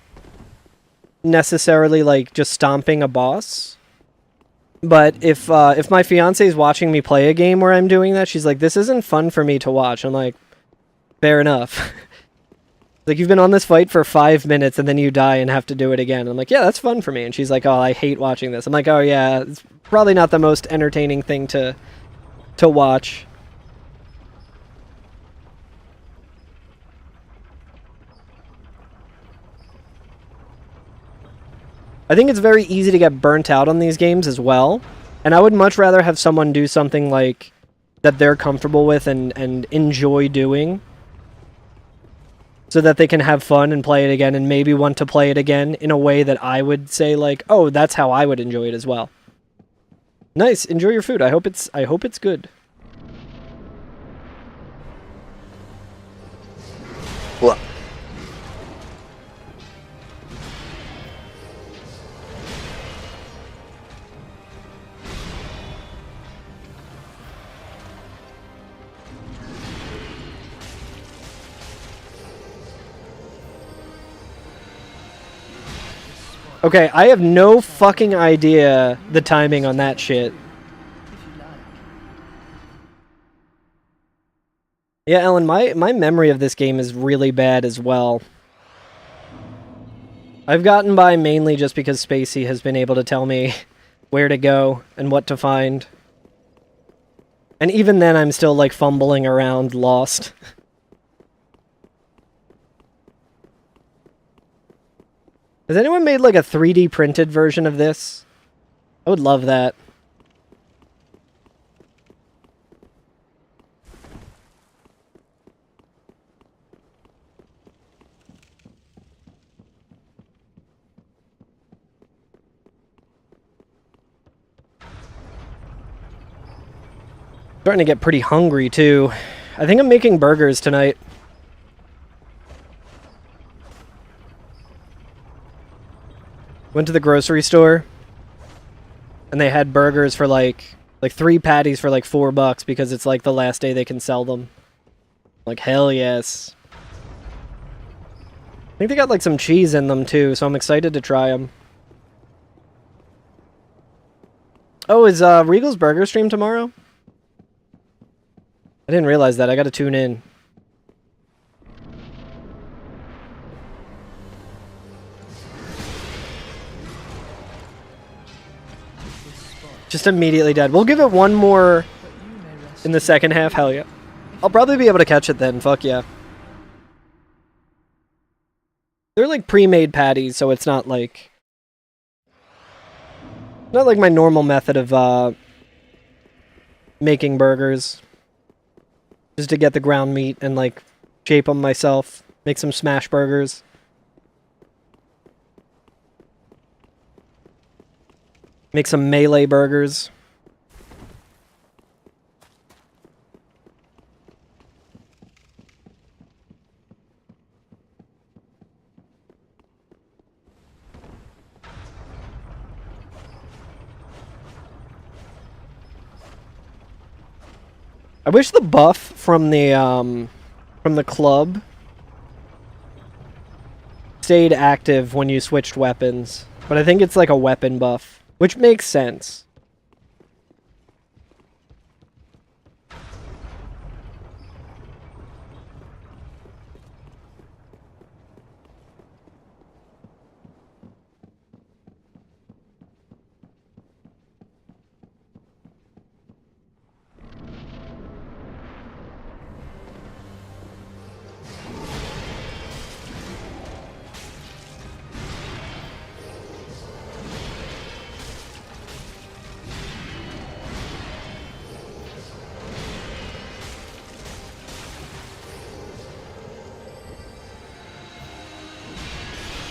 necessarily, like, just stomping a boss. But if my fiance is watching me play a game where I'm doing that, she's like, this isn't fun for me to watch. I'm like, fair enough. Like, you've been on this fight for 5 minutes and then you die and have to do it again. I'm like, yeah, that's fun for me. And she's like, oh, I hate watching this. I'm like, oh, yeah, it's probably not the most entertaining thing to watch. I think it's very easy to get burnt out on these games as well. And I would much rather have someone do something like that they're comfortable with and enjoy doing, so that they can have fun and play it again and maybe want to play it again in a way that I would say, like, oh, that's how I would enjoy it as well. Nice, enjoy your food. I hope it's good. What? Okay, I have no fucking idea the timing on that shit. Yeah, Ellen, my memory of this game is really bad as well. I've gotten by mainly just because Spacey has been able to tell me where to go and what to find. And even then, I'm still, like, fumbling around, lost. Has anyone made, like, a 3D printed version of this? I would love that. Starting to get pretty hungry, too. I think I'm making burgers tonight. Went to the grocery store, and they had burgers for like 3 patties for like $4 because it's like the last day they can sell them. Like, hell yes. I think they got like some cheese in them too, so I'm excited to try them. Oh, is Regal's Burger stream tomorrow? I didn't realize that. I gotta tune in. Just immediately dead. We'll give it one more in the second half. Hell yeah. I'll probably be able to catch it then. Fuck yeah. They're like pre-made patties, so it's not like... Not like my normal method of making burgers. Just to get the ground meat and, like, shape them myself. Make some smash burgers. Make some melee burgers. I wish the buff from the club stayed active when you switched weapons, but I think it's like a weapon buff, which makes sense.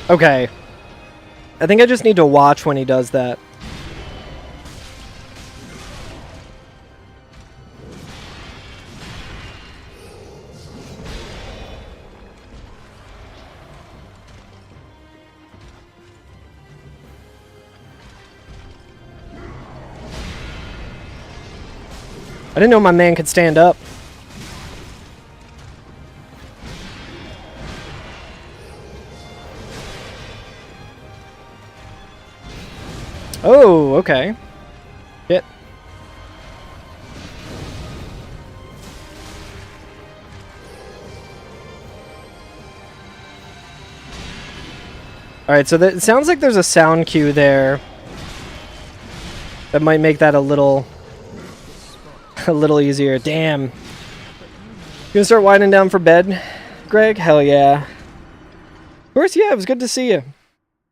Okay. I think I just need to watch when he does that. I didn't know my man could stand up. Oh, okay. Shit. Alright, so it sounds like there's a sound cue there that might make that a little easier. Damn. You gonna start winding down for bed, Greg? Hell yeah. Of course, yeah, it was good to see you.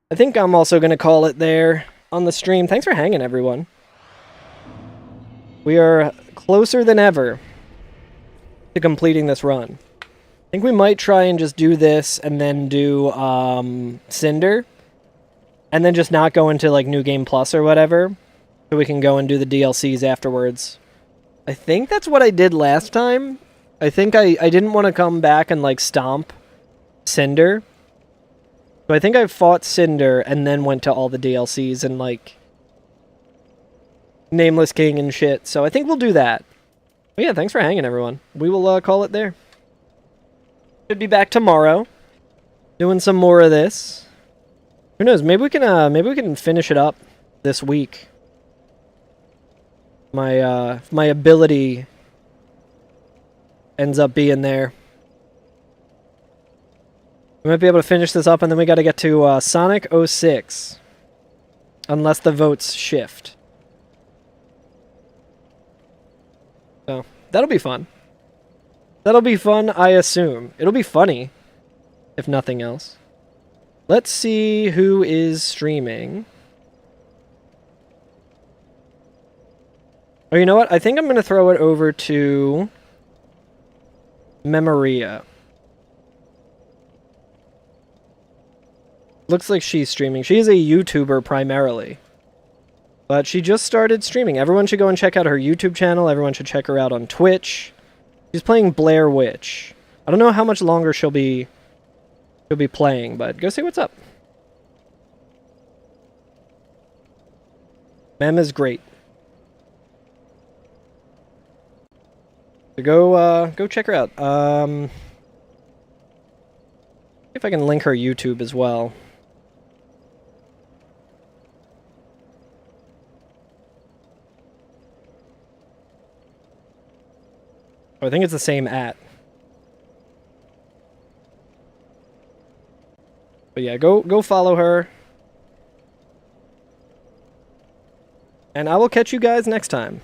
I think I'm also gonna call it there on the stream. Thanks for hanging, everyone. We are closer than ever to completing this run. I think we might try and just do this and then do Cinder. And then just not go into like New Game Plus or whatever. So we can go and do the DLCs afterwards. I think that's what I did last time. I think I didn't want to come back and like stomp Cinder. So I think I fought Cinder and then went to all the DLCs and like Nameless King and shit. So I think we'll do that. But yeah, thanks for hanging, everyone. We will call it there. Should be back tomorrow, doing some more of this. Who knows? Maybe we can finish it up this week. My ability ends up being there. We might be able to finish this up, and then we got to get to Sonic 06, unless the votes shift. So that'll be fun. That'll be fun, I assume. It'll be funny, if nothing else. Let's see who is streaming. Oh, you know what? I think I'm going to throw it over to Memoria. Looks like she's streaming. She is a YouTuber primarily. But she just started streaming. Everyone should go and check out her YouTube channel. Everyone should check her out on Twitch. She's playing Blair Witch. I don't know how much longer she'll be playing, but go see what's up. Mem is great. So go check her out. See if I can link her YouTube as well. Oh, I think it's the same @. But yeah, go follow her. And I will catch you guys next time.